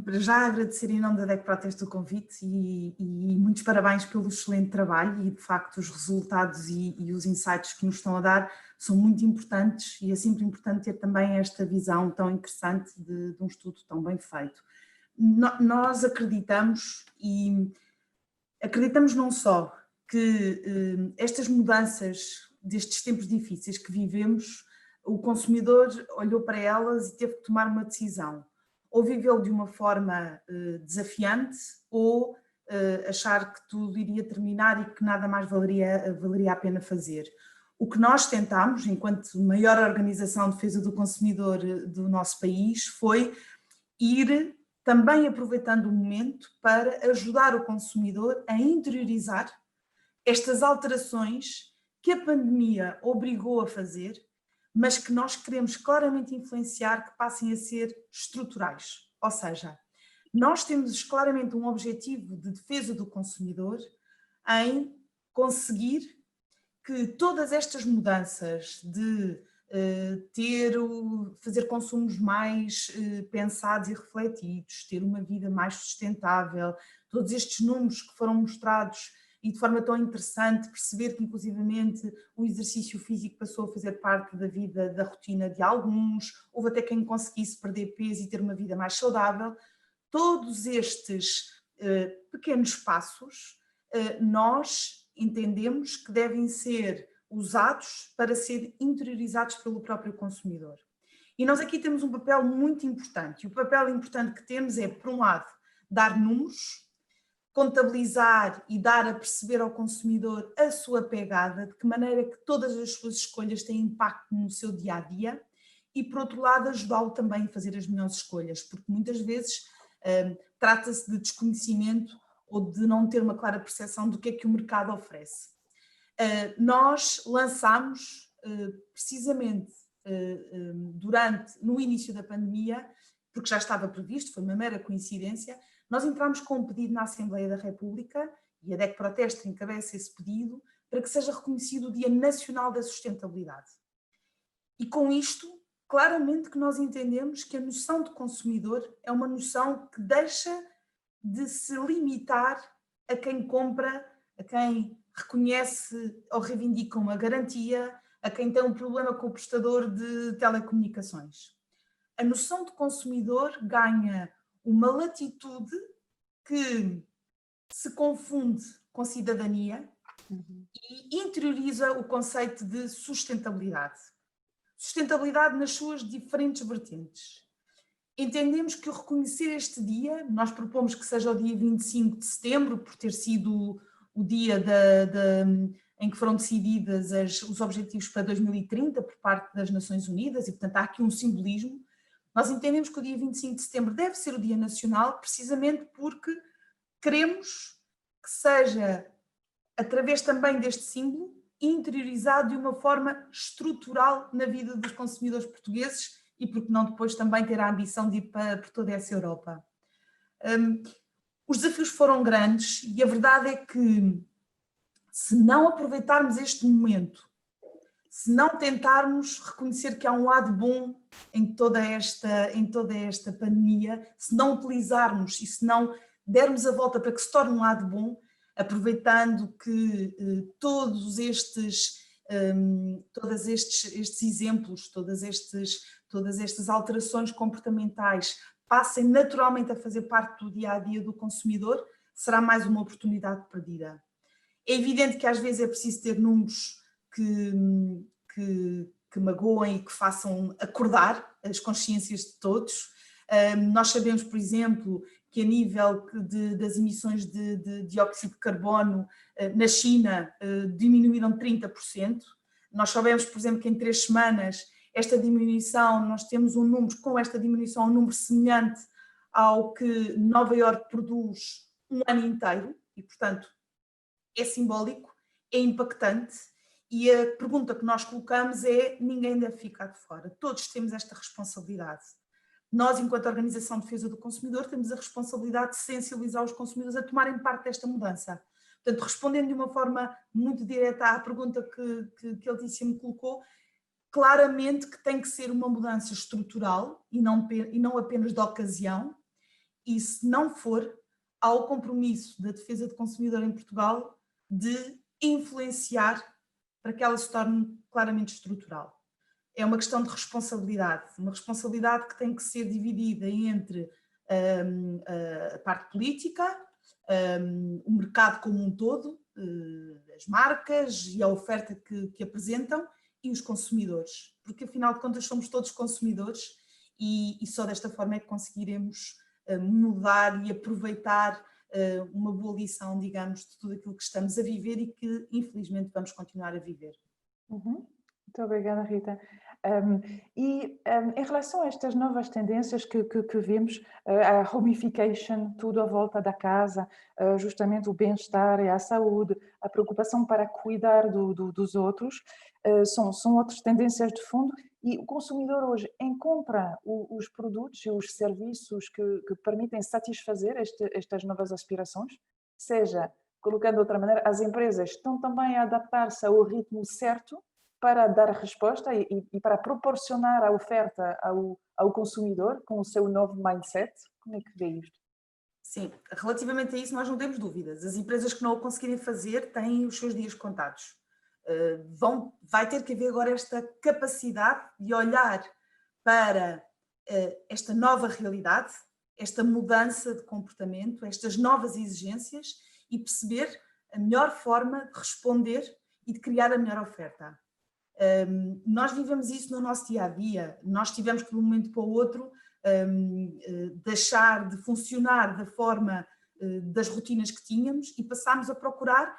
Para já agradecer em nome da DEC Proteste o convite e muitos parabéns pelo excelente trabalho e de facto os resultados e os insights que nos estão a dar são muito importantes e é sempre importante ter também esta visão tão interessante de um estudo tão bem feito. Nós acreditamos não só que estas mudanças destes tempos difíceis que vivemos, o consumidor olhou para elas e teve que tomar uma decisão. Ou vivê-lo de uma forma desafiante, ou achar que tudo iria terminar e que nada mais valeria a pena fazer. O que nós tentámos, enquanto maior organização de defesa do consumidor do nosso país, foi ir também aproveitando o momento para ajudar o consumidor a interiorizar estas alterações que a pandemia obrigou a fazer, mas que nós queremos claramente influenciar que passem a ser estruturais. Ou seja, nós temos claramente um objetivo de defesa do consumidor em conseguir que todas estas mudanças de fazer consumos mais pensados e refletidos, ter uma vida mais sustentável, todos estes números que foram mostrados e de forma tão interessante, perceber que inclusivamente o exercício físico passou a fazer parte da vida, da rotina de alguns, houve até quem conseguisse perder peso e ter uma vida mais saudável. Todos estes pequenos passos nós entendemos que devem ser usados para ser interiorizados pelo próprio consumidor. E nós aqui temos um papel muito importante. E o papel importante que temos é, por um lado, dar números, contabilizar e dar a perceber ao consumidor a sua pegada, de que maneira que todas as suas escolhas têm impacto no seu dia-a-dia, e, por outro lado, ajudá-lo também a fazer as melhores escolhas, porque muitas vezes trata-se de desconhecimento ou de não ter uma clara percepção do que é que o mercado oferece. Nós lançámos precisamente no início da pandemia, porque já estava previsto, foi uma mera coincidência, nós entramos com um pedido na Assembleia da República, e a DEC Proteste encabeça esse pedido, para que seja reconhecido o Dia Nacional da Sustentabilidade. E com isto, claramente que nós entendemos que a noção de consumidor é uma noção que deixa de se limitar a quem compra, a quem reconhece ou reivindica uma garantia, a quem tem um problema com o prestador de telecomunicações. A noção de consumidor ganha uma latitude que se confunde com cidadania e interioriza o conceito de sustentabilidade. Sustentabilidade nas suas diferentes vertentes. Entendemos que o reconhecer este dia, nós propomos que seja o dia 25 de setembro, por ter sido o dia em que foram decididos os objetivos para 2030 por parte das Nações Unidas, e portanto há aqui um simbolismo. Nós entendemos que o dia 25 de setembro deve ser o dia nacional, precisamente porque queremos que seja, através também deste símbolo, interiorizado de uma forma estrutural na vida dos consumidores portugueses, e porque não depois também ter a ambição de ir por toda essa Europa. Os desafios foram grandes e a verdade é que, se não aproveitarmos este momento, se não tentarmos reconhecer que há um lado bom em toda esta pandemia, se não utilizarmos e se não dermos a volta para que se torne um lado bom, aproveitando que todos estes exemplos, todas estas alterações comportamentais passem naturalmente a fazer parte do dia-a-dia do consumidor, será mais uma oportunidade perdida. É evidente que às vezes é preciso ter números que magoem e que façam acordar as consciências de todos. Nós sabemos, por exemplo, que a nível das emissões de dióxido de carbono na China diminuíram 30%. Nós sabemos, por exemplo, que em 3 semanas esta diminuição, nós temos um número, com esta diminuição, um número semelhante ao que Nova Iorque produz um ano inteiro, e portanto é simbólico, é impactante, e a pergunta que nós colocamos é: ninguém deve ficar de fora, todos temos esta responsabilidade. Nós, enquanto Organização de Defesa do Consumidor, temos a responsabilidade de sensibilizar os consumidores a tomarem parte desta mudança. Portanto, respondendo de uma forma muito direta à pergunta que a Letícia me colocou, claramente que tem que ser uma mudança estrutural e não apenas de ocasião, e se não for, há o compromisso da defesa do consumidor em Portugal de influenciar para que ela se torne claramente estrutural. É uma questão de responsabilidade, uma responsabilidade que tem que ser dividida entre a parte política, o mercado como um todo, as marcas e a oferta que apresentam, e os consumidores, porque afinal de contas somos todos consumidores e só desta forma é que conseguiremos mudar e aproveitar uma boa lição, digamos, de tudo aquilo que estamos a viver e que infelizmente vamos continuar a viver. Muito obrigada, Rita. Em relação a estas novas tendências que vimos, a homification, tudo à volta da casa, justamente o bem-estar e a saúde, a preocupação para cuidar dos outros, são outras tendências de fundo, e o consumidor hoje encontra os produtos e os serviços que permitem satisfazer estas novas aspirações, seja, colocando de outra maneira, as empresas estão também a adaptar-se ao ritmo certo, para dar resposta e para proporcionar a oferta ao consumidor com o seu novo mindset? Como é que vê isto? Sim, relativamente a isso nós não temos dúvidas. As empresas que não o conseguirem fazer têm os seus dias contados. Vai ter que haver agora esta capacidade de olhar para esta nova realidade, esta mudança de comportamento, estas novas exigências e perceber a melhor forma de responder e de criar a melhor oferta. Nós vivemos isso no nosso dia-a-dia. Nós tivemos que de um momento para o outro deixar de funcionar da forma das rotinas que tínhamos e passámos a procurar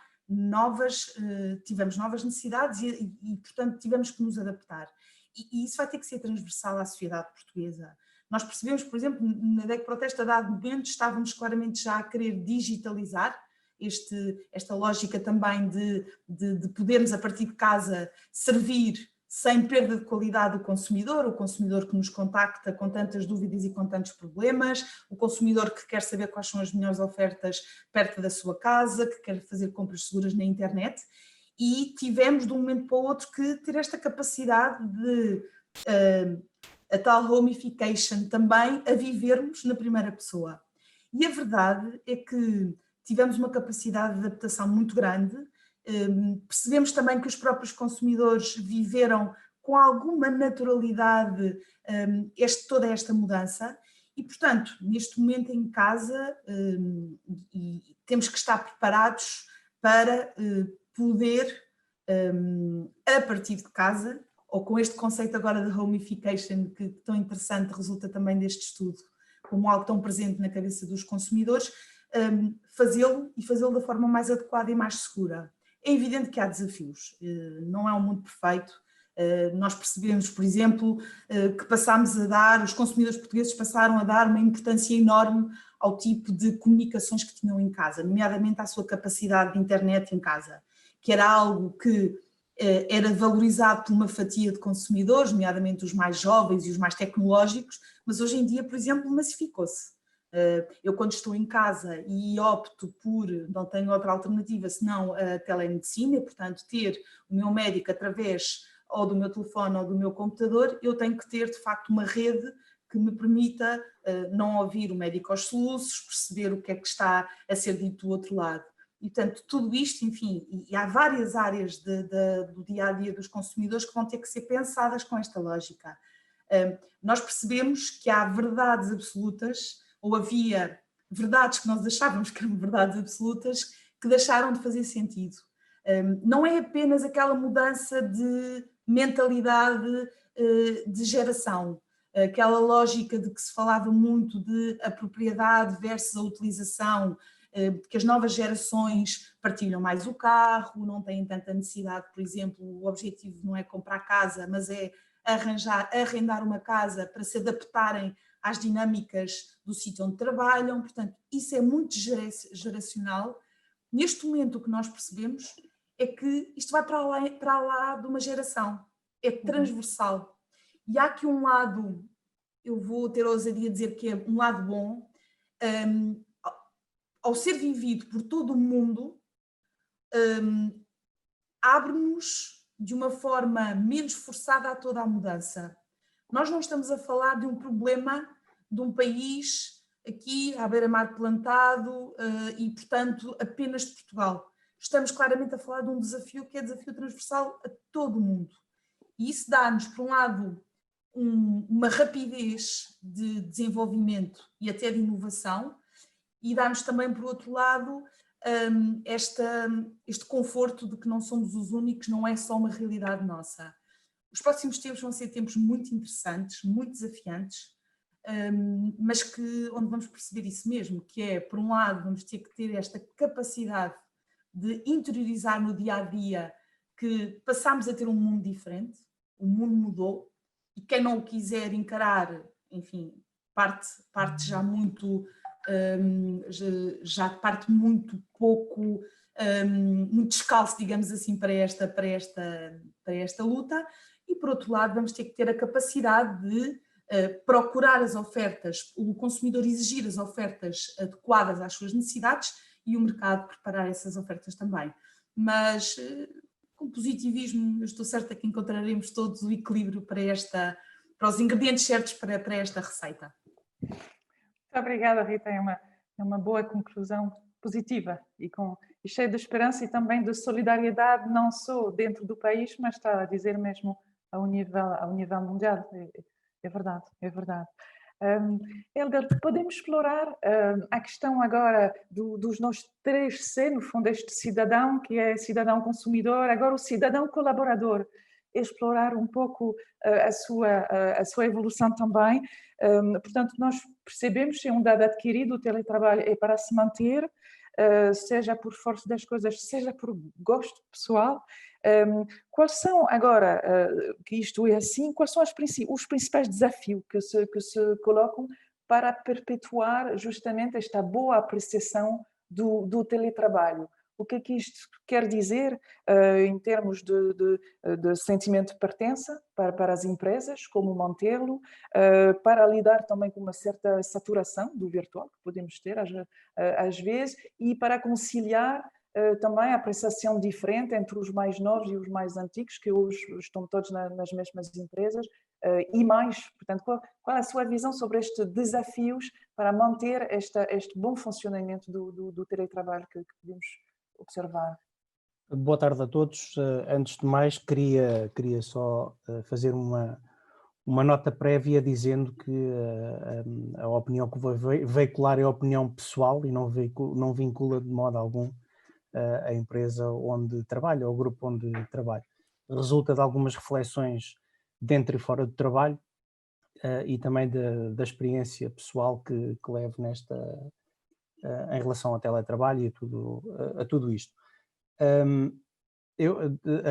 tivemos novas necessidades e portanto tivemos que nos adaptar. E isso vai ter que ser transversal à sociedade portuguesa. Nós percebemos, por exemplo, na DEC Proteste, a dado momento, estávamos claramente já a querer digitalizar esta lógica também de podermos, a partir de casa, servir sem perda de qualidade o consumidor que nos contacta com tantas dúvidas e com tantos problemas, o consumidor que quer saber quais são as melhores ofertas perto da sua casa, que quer fazer compras seguras na internet, e tivemos de um momento para o outro que ter esta capacidade de a tal homification também a vivermos na primeira pessoa. E a verdade é que tivemos uma capacidade de adaptação muito grande. Percebemos também que os próprios consumidores viveram com alguma naturalidade toda esta mudança e, portanto, neste momento em casa temos que estar preparados para poder, a partir de casa, ou com este conceito agora de homification, que tão interessante resulta também deste estudo, como algo tão presente na cabeça dos consumidores, fazê-lo e fazê-lo da forma mais adequada e mais segura. É evidente que há desafios, não é um mundo perfeito. Nós percebemos, por exemplo, que os consumidores portugueses passaram a dar uma importância enorme ao tipo de comunicações que tinham em casa, nomeadamente à sua capacidade de internet em casa, que era algo que era valorizado por uma fatia de consumidores, nomeadamente os mais jovens e os mais tecnológicos, mas hoje em dia, por exemplo, massificou-se. Eu quando estou em casa e opto não tenho outra alternativa senão a telemedicina, e, portanto ter o meu médico através ou do meu telefone ou do meu computador, eu tenho que ter de facto uma rede que me permita não ouvir o médico aos soluços, perceber o que é que está a ser dito do outro lado. E portanto tudo isto, enfim, e há várias áreas do dia-a-dia dos consumidores que vão ter que ser pensadas com esta lógica. Nós percebemos que há verdades absolutas, ou havia verdades que nós achávamos que eram verdades absolutas, que deixaram de fazer sentido. Não é apenas aquela mudança de mentalidade de geração, aquela lógica de que se falava muito de a propriedade versus a utilização, que as novas gerações partilham mais o carro, não têm tanta necessidade, por exemplo, o objetivo não é comprar casa, mas é arrendar uma casa para se adaptarem às dinâmicas do sítio onde trabalham. Portanto, isso é muito geracional. Neste momento o que nós percebemos é que isto vai para lá de uma geração, é transversal. E há aqui um lado, eu vou ter a ousadia de dizer que é um lado bom, ao ser vivido por todo o mundo, abre-nos de uma forma menos forçada a toda a mudança. Nós não estamos a falar de um problema de um país aqui à beira-mar plantado e, portanto, apenas de Portugal. Estamos claramente a falar de um desafio que é desafio transversal a todo o mundo. E isso dá-nos, por um lado, uma rapidez de desenvolvimento e até de inovação, e dá-nos também, por outro lado, este conforto de que não somos os únicos, não é só uma realidade nossa. Os próximos tempos vão ser tempos muito interessantes, muito desafiantes, mas onde vamos perceber isso mesmo, que é, por um lado, vamos ter que ter esta capacidade de interiorizar no dia-a-dia que passamos a ter um mundo diferente, o mundo mudou, e quem não o quiser encarar, enfim, parte já muito... já parte muito pouco, muito descalço, digamos assim, para esta luta, e por outro lado vamos ter que ter a capacidade de procurar as ofertas, o consumidor exigir as ofertas adequadas às suas necessidades e o mercado preparar essas ofertas também. Mas com positivismo, eu estou certa que encontraremos todos o equilíbrio para os ingredientes certos para esta receita. Muito obrigada, Rita. É uma boa conclusão positiva e cheia de esperança e também de solidariedade, não só dentro do país, mas está a dizer mesmo ao nível mundial. É verdade, é verdade. Helga, podemos explorar a questão agora dos nossos 3C, no fundo, este cidadão, que é cidadão consumidor, agora o cidadão colaborador, explorar um pouco a sua evolução também. Portanto, nós percebemos que é um dado adquirido, o teletrabalho é para se manter, seja por força das coisas, seja por gosto pessoal. Quais são, agora que isto é assim, quais são os principais desafios que se colocam para perpetuar justamente esta boa apreciação do teletrabalho? O que é que isto quer dizer em termos de sentimento de pertença para as empresas, como mantê-lo, para lidar também com uma certa saturação do virtual, que podemos ter às vezes, e para conciliar também a apreciação diferente entre os mais novos e os mais antigos, que hoje estão todos nas mesmas empresas, e mais. Portanto, qual é a sua visão sobre estes desafios para manter este bom funcionamento do teletrabalho que podemos observar? Boa tarde a todos. Antes de mais, queria só fazer uma nota prévia dizendo que a opinião que vou veicular é a opinião pessoal e não vincula de modo algum a empresa onde trabalho ou o grupo onde trabalho. Resulta de algumas reflexões dentro e fora do trabalho e também da experiência pessoal que levo em relação ao teletrabalho e a tudo isto. A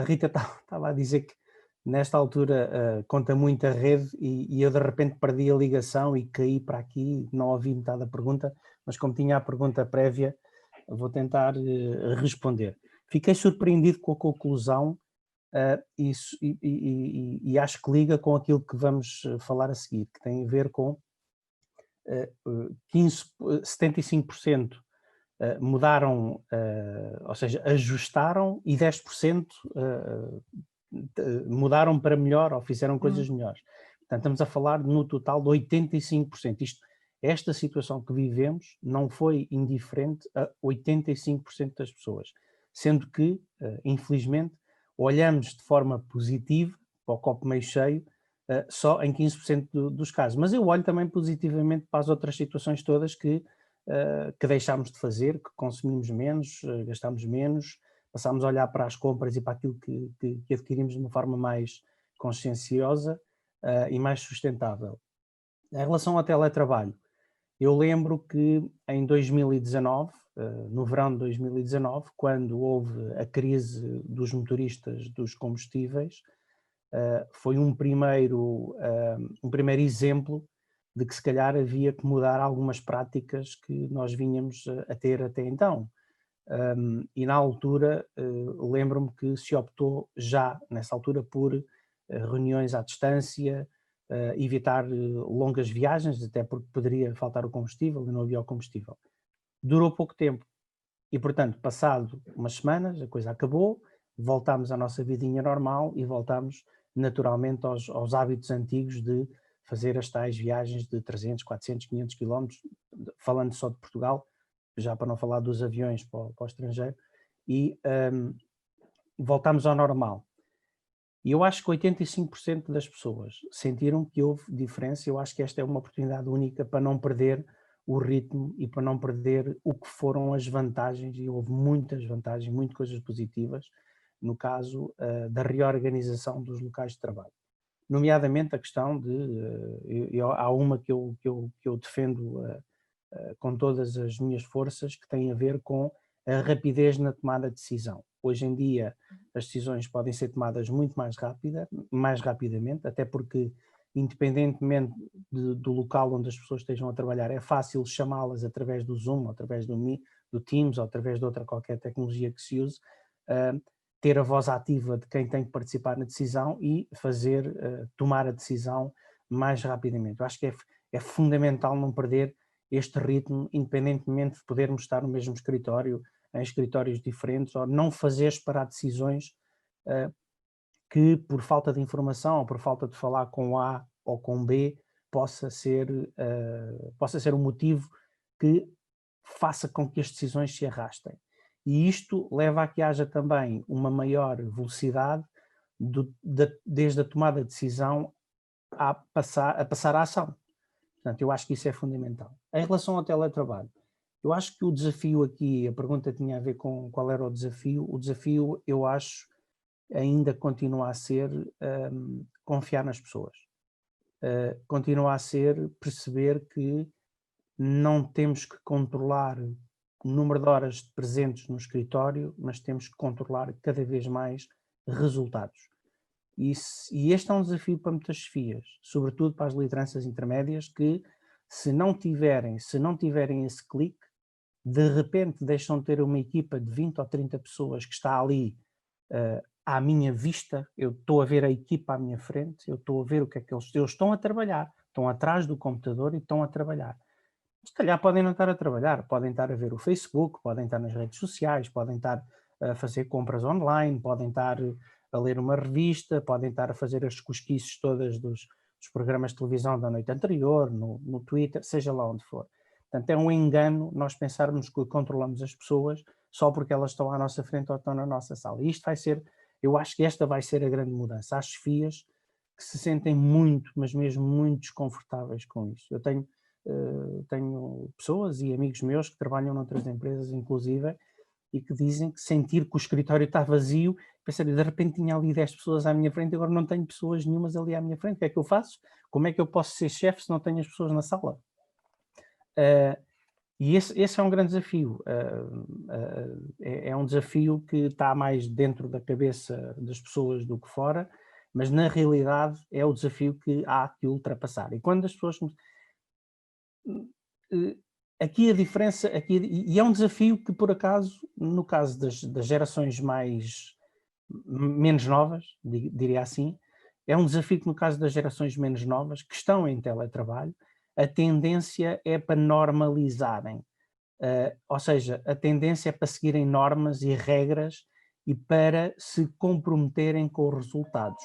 Rita estava a dizer que nesta altura conta muito a rede e eu de repente perdi a ligação e caí para aqui, não ouvi metade da pergunta, mas como tinha a pergunta prévia, vou tentar responder. Fiquei surpreendido com a conclusão e acho que liga com aquilo que vamos falar a seguir, que tem a ver com 75% mudaram, ou seja, ajustaram e 10% mudaram para melhor ou fizeram coisas melhores. Portanto, estamos a falar no total de 85%. Esta situação que vivemos não foi indiferente a 85% das pessoas, sendo que, infelizmente, olhamos de forma positiva para o copo meio cheio só em 15% dos casos. Mas eu olho também positivamente para as outras situações todas que deixámos de fazer, que consumimos menos, gastamos menos, passámos a olhar para as compras e para aquilo que adquirimos de uma forma mais conscienciosa e mais sustentável. Em relação ao teletrabalho, eu lembro que em 2019, no verão de 2019, quando houve a crise dos motoristas dos combustíveis, foi um primeiro exemplo de que se calhar havia que mudar algumas práticas que nós vínhamos a ter até então. E na altura, lembro-me que se optou já, nessa altura, por reuniões à distância, evitar longas viagens, até porque poderia faltar o combustível e não havia o combustível. Durou pouco tempo e, portanto, passado umas semanas, a coisa acabou, voltámos à nossa vidinha normal e voltámos naturalmente aos hábitos antigos de fazer as tais viagens de 300, 400, 500 quilómetros, falando só de Portugal, já para não falar dos aviões para o estrangeiro, e voltámos ao normal. E eu acho que 85% das pessoas sentiram que houve diferença. Eu acho que esta é uma oportunidade única para não perder o ritmo e para não perder o que foram as vantagens, e houve muitas vantagens, muitas coisas positivas, no caso da reorganização dos locais de trabalho. Nomeadamente a questão de, há uma que eu defendo com todas as minhas forças, que tem a ver com a rapidez na tomada de decisão. Hoje em dia as decisões podem ser tomadas muito mais rapidamente, até porque independentemente do local onde as pessoas estejam a trabalhar, é fácil chamá-las através do Zoom, através do Teams, ou através de outra qualquer tecnologia que se use, ter a voz ativa de quem tem que participar na decisão e tomar a decisão mais rapidamente. Eu acho que é fundamental não perder este ritmo, independentemente de podermos estar no mesmo escritório, em escritórios diferentes, ou não fazer esperar decisões que por falta de informação ou por falta de falar com A ou com B possa ser um motivo que faça com que as decisões se arrastem. E isto leva a que haja também uma maior velocidade desde a tomada de decisão a passar à ação. Portanto, eu acho que isso é fundamental. Em relação ao teletrabalho, eu acho que o desafio aqui, a pergunta tinha a ver com qual era o desafio, eu acho, ainda continua a ser confiar nas pessoas. Continua a ser perceber que não temos que controlar o número de horas presentes no escritório, mas temos que controlar cada vez mais resultados. E este é um desafio para muitas chefias, sobretudo para as lideranças intermédias, que se não tiverem esse clique, de repente deixam de ter uma equipa de 20 ou 30 pessoas que está ali à minha vista, eu estou a ver a equipa à minha frente, eu estou a ver o que é que eles estão a trabalhar, estão atrás do computador e estão a trabalhar. Se calhar podem não estar a trabalhar, podem estar a ver o Facebook, podem estar nas redes sociais, podem estar a fazer compras online, podem estar a ler uma revista, podem estar a fazer as cosquices todas dos programas de televisão da noite anterior, no Twitter, seja lá onde for. Portanto, é um engano nós pensarmos que controlamos as pessoas só porque elas estão à nossa frente ou estão na nossa sala. E isto vai ser, eu acho que esta vai ser a grande mudança. Há chefias que se sentem muito, mas mesmo muito desconfortáveis com isso. Eu tenho pessoas e amigos meus que trabalham noutras empresas, inclusive, e que dizem que sentir que o escritório está vazio, pensar, de repente tinha ali 10 pessoas à minha frente, agora não tenho pessoas nenhumas ali à minha frente, o que é que eu faço? Como é que eu posso ser chefe se não tenho as pessoas na sala? E esse é um grande desafio, é um desafio que está mais dentro da cabeça das pessoas do que fora, mas na realidade é o desafio que há que ultrapassar. E quando as pessoas... Aqui a diferença, e é um desafio que por acaso, no caso das gerações menos novas, diria assim, é um desafio que no caso das gerações menos novas, que estão em teletrabalho, a tendência é para normalizarem, ou seja, a tendência é para seguirem normas e regras e para se comprometerem com os resultados.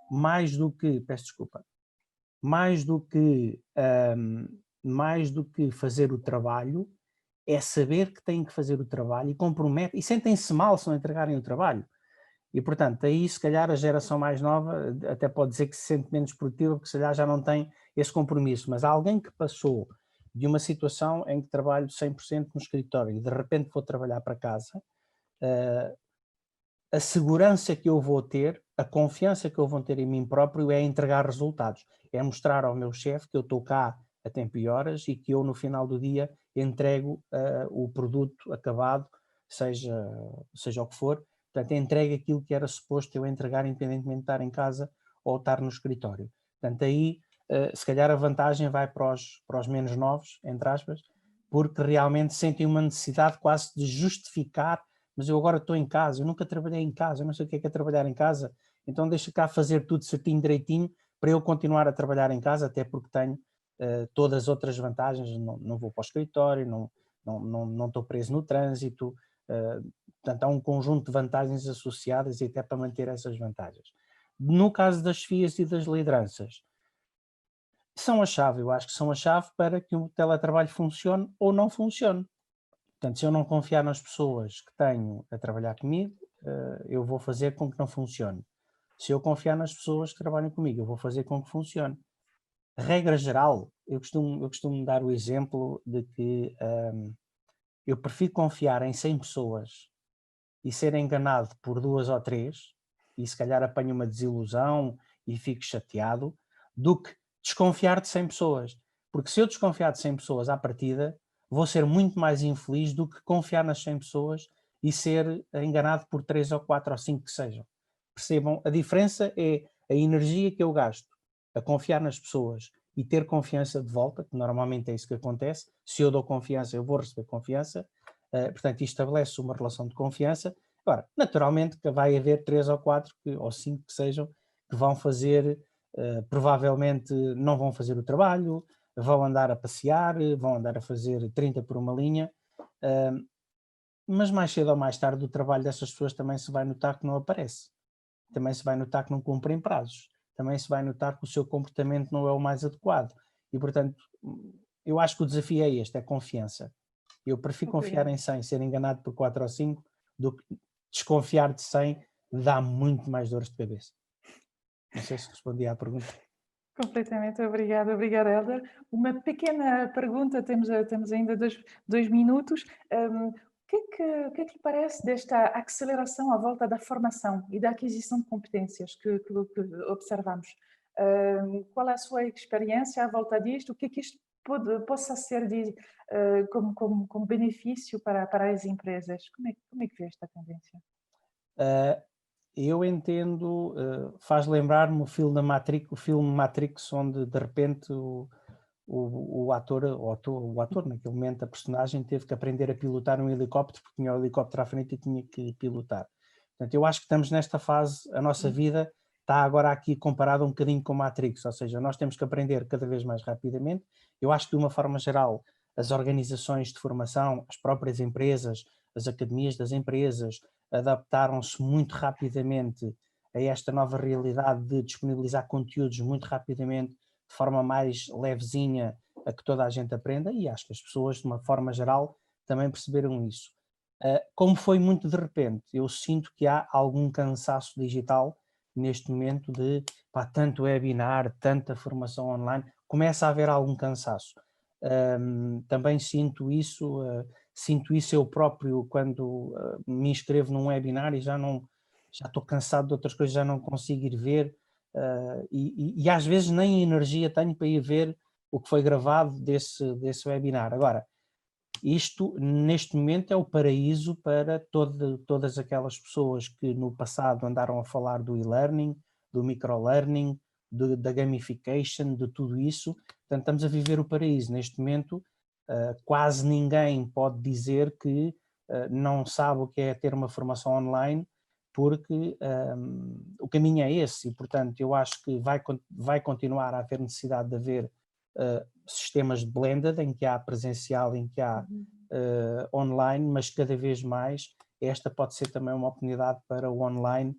Mais do que fazer o trabalho, é saber que têm que fazer o trabalho e comprometem, e sentem-se mal se não entregarem o trabalho. E, portanto, aí se calhar a geração mais nova até pode dizer que se sente menos produtiva, porque se calhar já não tem esse compromisso, mas alguém que passou de uma situação em que trabalho 100% no escritório e de repente vou trabalhar para casa, a segurança que eu vou ter, a confiança que eu vou ter em mim próprio é entregar resultados, é mostrar ao meu chefe que eu estou cá a tempo e horas e que eu no final do dia entrego o produto acabado, seja o que for, portanto entrego aquilo que era suposto eu entregar independentemente de estar em casa ou estar no escritório. Portanto aí se calhar a vantagem vai para os menos novos, entre aspas, porque realmente sentem uma necessidade quase de justificar, mas eu agora estou em casa, eu nunca trabalhei em casa, eu não sei o que é trabalhar em casa, então deixa cá fazer tudo certinho, direitinho, para eu continuar a trabalhar em casa, até porque tenho todas as outras vantagens, não vou para o escritório, não estou preso no trânsito, portanto há um conjunto de vantagens associadas e até para manter essas vantagens. No caso das chefias e das lideranças, são a chave, eu acho que são a chave para que o teletrabalho funcione ou não funcione. Portanto, se eu não confiar nas pessoas que tenho a trabalhar comigo, eu vou fazer com que não funcione. Se eu confiar nas pessoas que trabalham comigo, eu vou fazer com que funcione. Regra geral, eu costumo dar o exemplo de que eu prefiro confiar em 100 pessoas e ser enganado por 2 ou 3, e se calhar apanho uma desilusão e fico chateado, do que desconfiar de 100 pessoas. Porque se eu desconfiar de 100 pessoas à partida, vou ser muito mais infeliz do que confiar nas 100 pessoas e ser enganado por 3 ou 4 ou 5 que sejam. Percebam, a diferença é a energia que eu gasto a confiar nas pessoas e ter confiança de volta, que normalmente é isso que acontece. Se eu dou confiança, eu vou receber confiança. Portanto, isto estabelece uma relação de confiança. Agora, naturalmente que vai haver 3 ou 4 ou 5 que sejam, que vão fazer, provavelmente não vão fazer o trabalho, vão andar a passear, vão andar a fazer 30 por uma linha, mas mais cedo ou mais tarde o trabalho dessas pessoas também se vai notar que não aparece. também se vai notar que não cumprem prazos, também se vai notar que o seu comportamento não é o mais adequado. E, portanto, eu acho que o desafio é este, é confiança. Eu prefiro confiar em 100, ser enganado por 4 ou 5, do que desconfiar de 100, dá muito mais dores de cabeça. Não sei se respondi à pergunta. Completamente, obrigada, Hélder. Uma pequena pergunta, temos ainda dois minutos. O que é que lhe parece desta aceleração à volta da formação e da aquisição de competências que observamos? Qual é a sua experiência à volta disto? O que é que isto possa ser como benefício para as empresas? Como é que vê esta tendência? Eu entendo, faz lembrar-me o filme Matrix, onde de repente o ator, naquele momento, a personagem, teve que aprender a pilotar um helicóptero, porque tinha o helicóptero à frente e tinha que pilotar. Portanto, eu acho que estamos nesta fase, a nossa vida está agora aqui comparada um bocadinho com Matrix, ou seja, nós temos que aprender cada vez mais rapidamente. Eu acho que, de uma forma geral, as organizações de formação, as próprias empresas, as academias das empresas, adaptaram-se muito rapidamente a esta nova realidade de disponibilizar conteúdos muito rapidamente, de forma mais levezinha, a que toda a gente aprenda, e acho que as pessoas, de uma forma geral, também perceberam isso. Como foi muito de repente, eu sinto que há algum cansaço digital neste momento de tanto webinar, tanta formação online, começa a haver algum cansaço. Também sinto isso eu próprio quando me inscrevo num webinar e já estou cansado de outras coisas, já não consigo ir ver, e às vezes nem energia tenho para ir ver o que foi gravado desse webinar. Agora, isto neste momento é o paraíso para todas aquelas pessoas que no passado andaram a falar do e-learning, do microlearning, da gamification, de tudo isso. Portanto, estamos a viver o paraíso. Neste momento, quase ninguém pode dizer que não sabe o que é ter uma formação online, porque o caminho é esse, e portanto eu acho que vai continuar a haver necessidade de haver sistemas de blended, em que há presencial, em que há online, mas cada vez mais esta pode ser também uma oportunidade para o online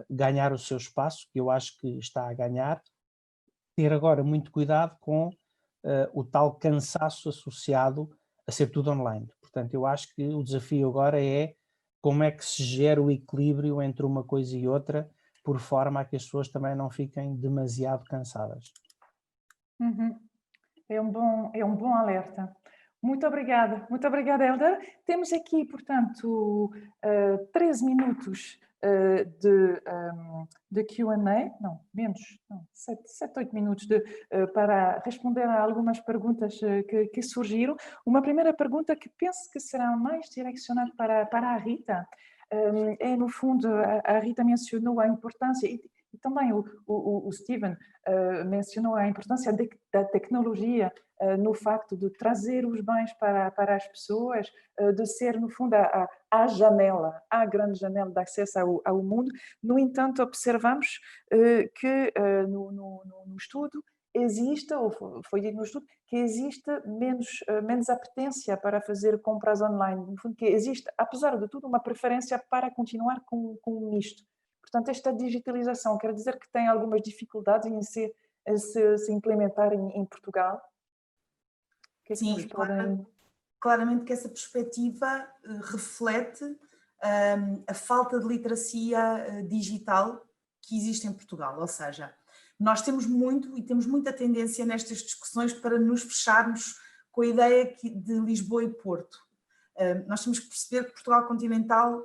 ganhar o seu espaço, que eu acho que está a ganhar. Ter agora muito cuidado com o tal cansaço associado a ser tudo online. Portanto, eu acho que o desafio agora é como é que se gera o equilíbrio entre uma coisa e outra, por forma a que as pessoas também não fiquem demasiado cansadas. É um bom alerta. Muito obrigada, Hélder. Temos aqui, portanto, 13 minutos de Q&A, não, menos, 7, 8 minutos para responder a algumas perguntas que surgiram. Uma primeira pergunta que penso que será mais direcionada para a Rita, é, no fundo, a Rita mencionou a importância, e também o Steven mencionou a importância da tecnologia no facto de trazer os bens para as pessoas, de ser, no fundo, a janela, a grande janela de acesso ao mundo. No entanto, observamos que no estudo existe, ou foi dito no estudo, que existe menos apetência para fazer compras online. No fundo, que existe, apesar de tudo, uma preferência para continuar com isto. Portanto, esta digitalização quer dizer que tem algumas dificuldades em se implementar em Portugal? Que é que Sim, claramente que essa perspectiva reflete a falta de literacia digital que existe em Portugal. Ou seja, nós temos muita tendência nestas discussões para nos fecharmos com a ideia de Lisboa e Porto. Nós temos que perceber que Portugal continental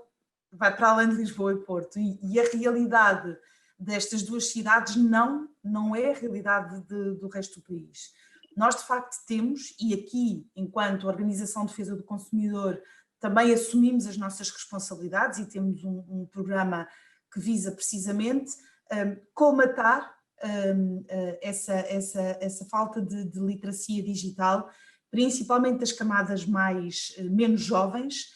vai para além de Lisboa e Porto, e a realidade destas duas cidades não é a realidade do resto do país. Nós, de facto, temos, e aqui, enquanto Organização de Defesa do Consumidor, também assumimos as nossas responsabilidades e temos um programa que visa precisamente colmatar essa falta de literacia digital, principalmente das camadas menos jovens,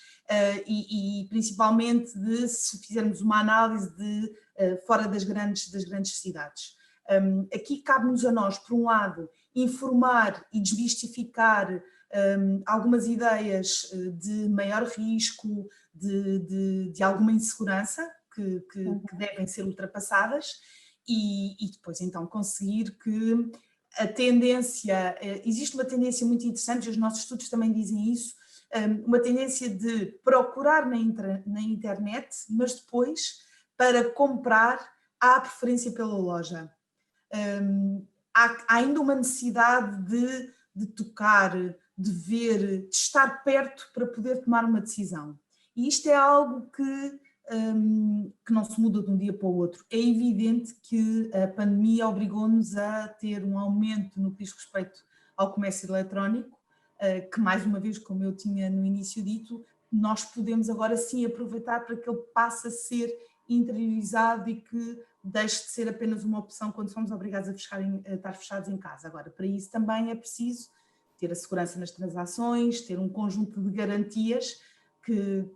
e principalmente se fizermos uma análise fora das grandes cidades. Aqui cabe-nos a nós, por um lado, informar e desmistificar algumas ideias de maior risco, de alguma insegurança, que devem ser ultrapassadas e depois então conseguir que a tendência, existe uma tendência muito interessante, e os nossos estudos também dizem isso, uma tendência de procurar na internet, mas depois, para comprar, há a preferência pela loja. Há ainda uma necessidade de tocar, de ver, de estar perto para poder tomar uma decisão. E isto é algo que não se muda de um dia para o outro. É evidente que a pandemia obrigou-nos a ter um aumento no que diz respeito ao comércio eletrónico, que mais uma vez, como eu tinha no início dito, nós podemos agora sim aproveitar para que ele passe a ser interiorizado e que deixe de ser apenas uma opção quando somos obrigados a estar fechados em casa. Agora, para isso também é preciso ter a segurança nas transações, ter um conjunto de garantias que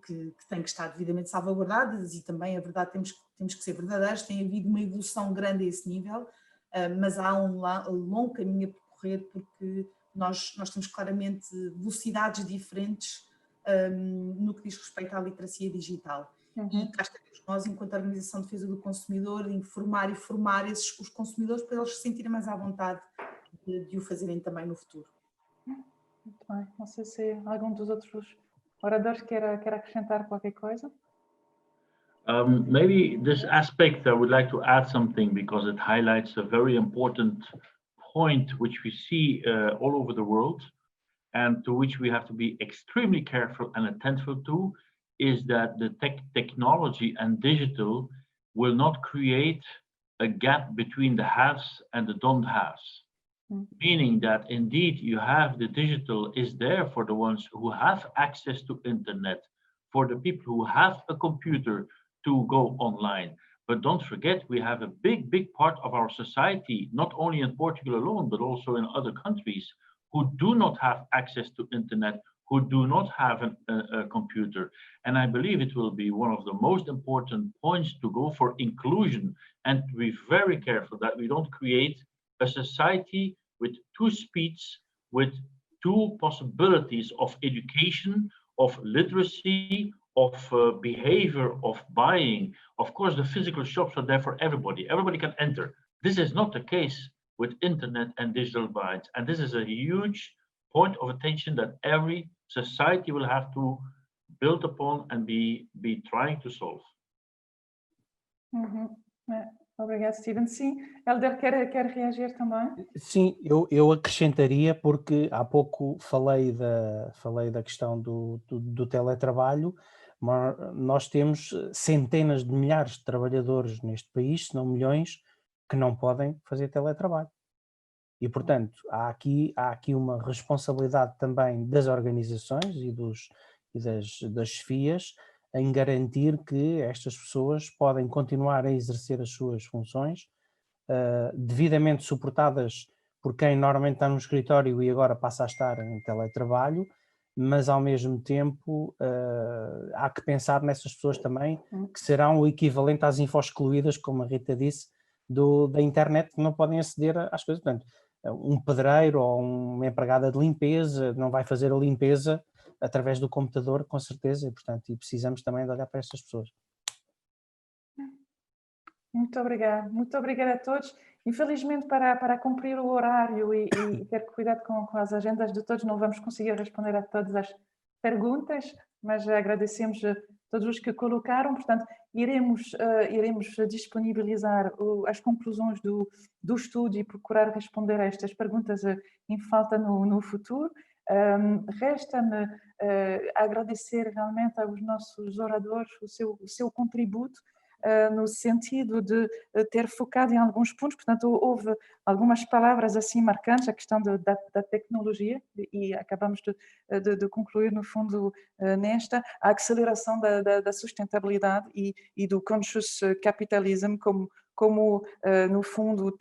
têm que estar devidamente salvaguardadas e também, a verdade, temos que ser verdadeiros, tem havido uma evolução grande a esse nível, mas há um longo caminho a percorrer porque nós temos claramente velocidades diferentes no que diz respeito à literacia digital. E cá estamos nós, enquanto Organização de Defesa do Consumidor, informar e formar os consumidores para eles se sentirem mais à vontade de o fazerem também no futuro. Muito bem. Não sei se algum dos outros oradores quer acrescentar qualquer coisa. Maybe this aspect, I would like to add something because it highlights a very important point which we see all over the world and to which we have to be extremely careful and attentive to, is that the technology and digital will not create a gap between the haves and the don't haves. Meaning that indeed you have the digital is there for the ones who have access to internet, for the people who have a computer to go online. But don't forget, we have a big part of our society, not only in Portugal alone, but also in other countries, who do not have access to internet, who do not have a computer. And I believe it will be one of the most important points to go for inclusion and to be very careful that we don't create a society with two speeds, with two possibilities of education, of literacy, of behavior, of buying. Of course, the physical shops are there for everybody. Everybody can enter. This is not the case with internet and digital buying. And this is a huge point of attention that every society will have to build upon and be trying to solve. Obrigado, Steven. Sim, Hélder quer reagir também? Sim, eu acrescentaria, porque há pouco falei da questão do teletrabalho, mas nós temos centenas de milhares de trabalhadores neste país, se não milhões, que não podem fazer teletrabalho. E, portanto, há aqui uma responsabilidade também das organizações e das chefias em garantir que estas pessoas podem continuar a exercer as suas funções, devidamente suportadas por quem normalmente está no escritório e agora passa a estar em teletrabalho, mas ao mesmo tempo há que pensar nessas pessoas também que serão o equivalente às info-excluídas, como a Rita disse, da internet, que não podem aceder às coisas. Portanto, um pedreiro ou uma empregada de limpeza não vai fazer a limpeza através do computador, com certeza, e portanto precisamos também de olhar para estas pessoas. Muito obrigada a todos. Infelizmente, para cumprir o horário e ter cuidado com as agendas de todos, não vamos conseguir responder a todas as perguntas, mas agradecemos a todos os que colocaram. Portanto, iremos disponibilizar as conclusões do estudo e procurar responder a estas perguntas em falta no futuro. Resta-me agradecer realmente aos nossos oradores o seu contributo, no sentido de ter focado em alguns pontos. Portanto, houve algumas palavras assim marcantes, a questão da tecnologia, e acabamos de concluir, no fundo, nesta, a aceleração da sustentabilidade e do conscious capitalism, como no fundo,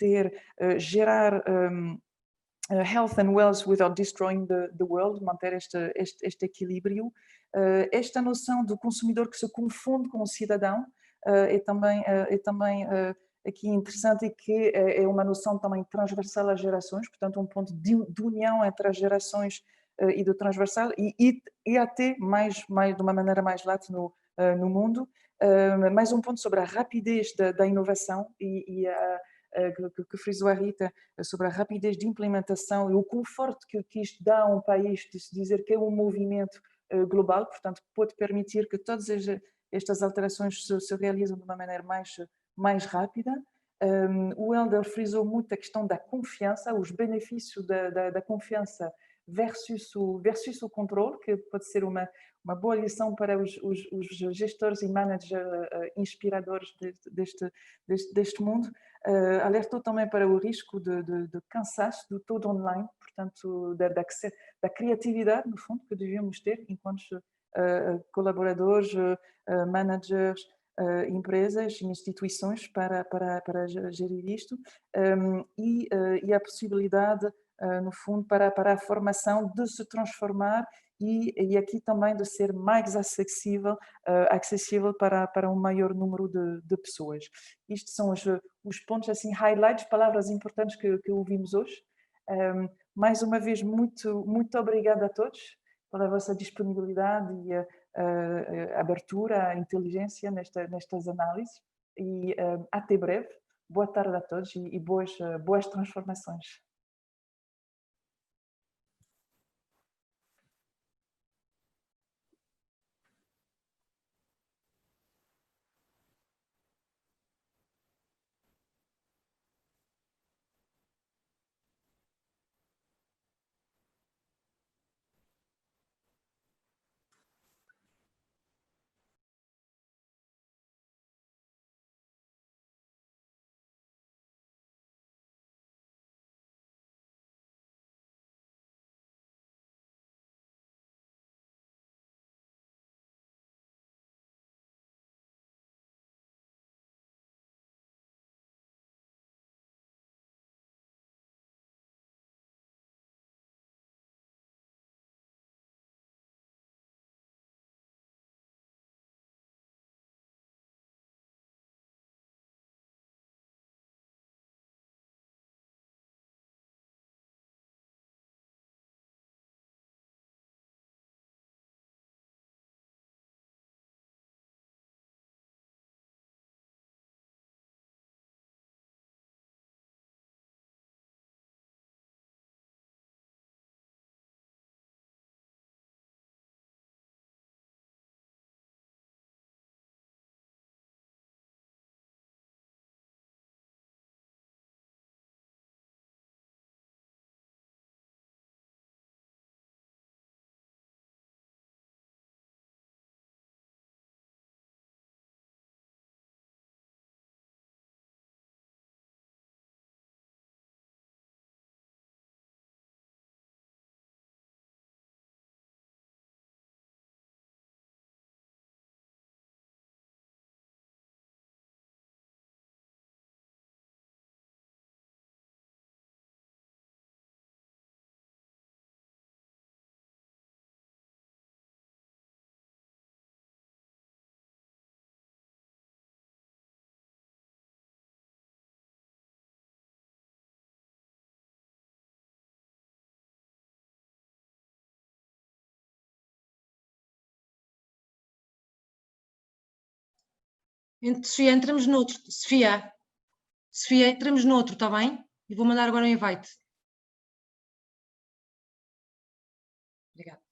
gerar health and wealth without destroying the world, manter este equilíbrio. Esta noção do consumidor que se confunde com o cidadão, é também aqui interessante, e que é uma noção também transversal às gerações, portanto um ponto de união entre as gerações e do transversal, e até mais de uma maneira mais lata no mundo. Mais um ponto sobre a rapidez da inovação que frisou a Rita, sobre a rapidez de implementação e o conforto que isto dá a um país de se dizer que é um movimento global, portanto, pode permitir que todas estas alterações se realizam de uma maneira mais rápida. O Helder frisou muito a questão da confiança, os benefícios da confiança versus o controle, que pode ser uma boa lição para os gestores e managers inspiradores deste mundo. Alertou também para o risco de cansaço do todo online, portanto, da criatividade, no fundo, que devíamos ter enquanto colaboradores, managers, empresas e instituições para gerir isto, e a possibilidade, no fundo, para a formação de se transformar e aqui também de ser mais acessível para um maior número de pessoas. Estes são os pontos, assim, highlights, palavras importantes que ouvimos hoje. Mais uma vez, muito obrigada a todos pela vossa disponibilidade e a abertura, a inteligência nestas análises. E até breve. Boa tarde a todos e boas transformações. Sofia, entramos noutro. Sofia, entramos noutro, está bem? E vou mandar agora um invite. Obrigada.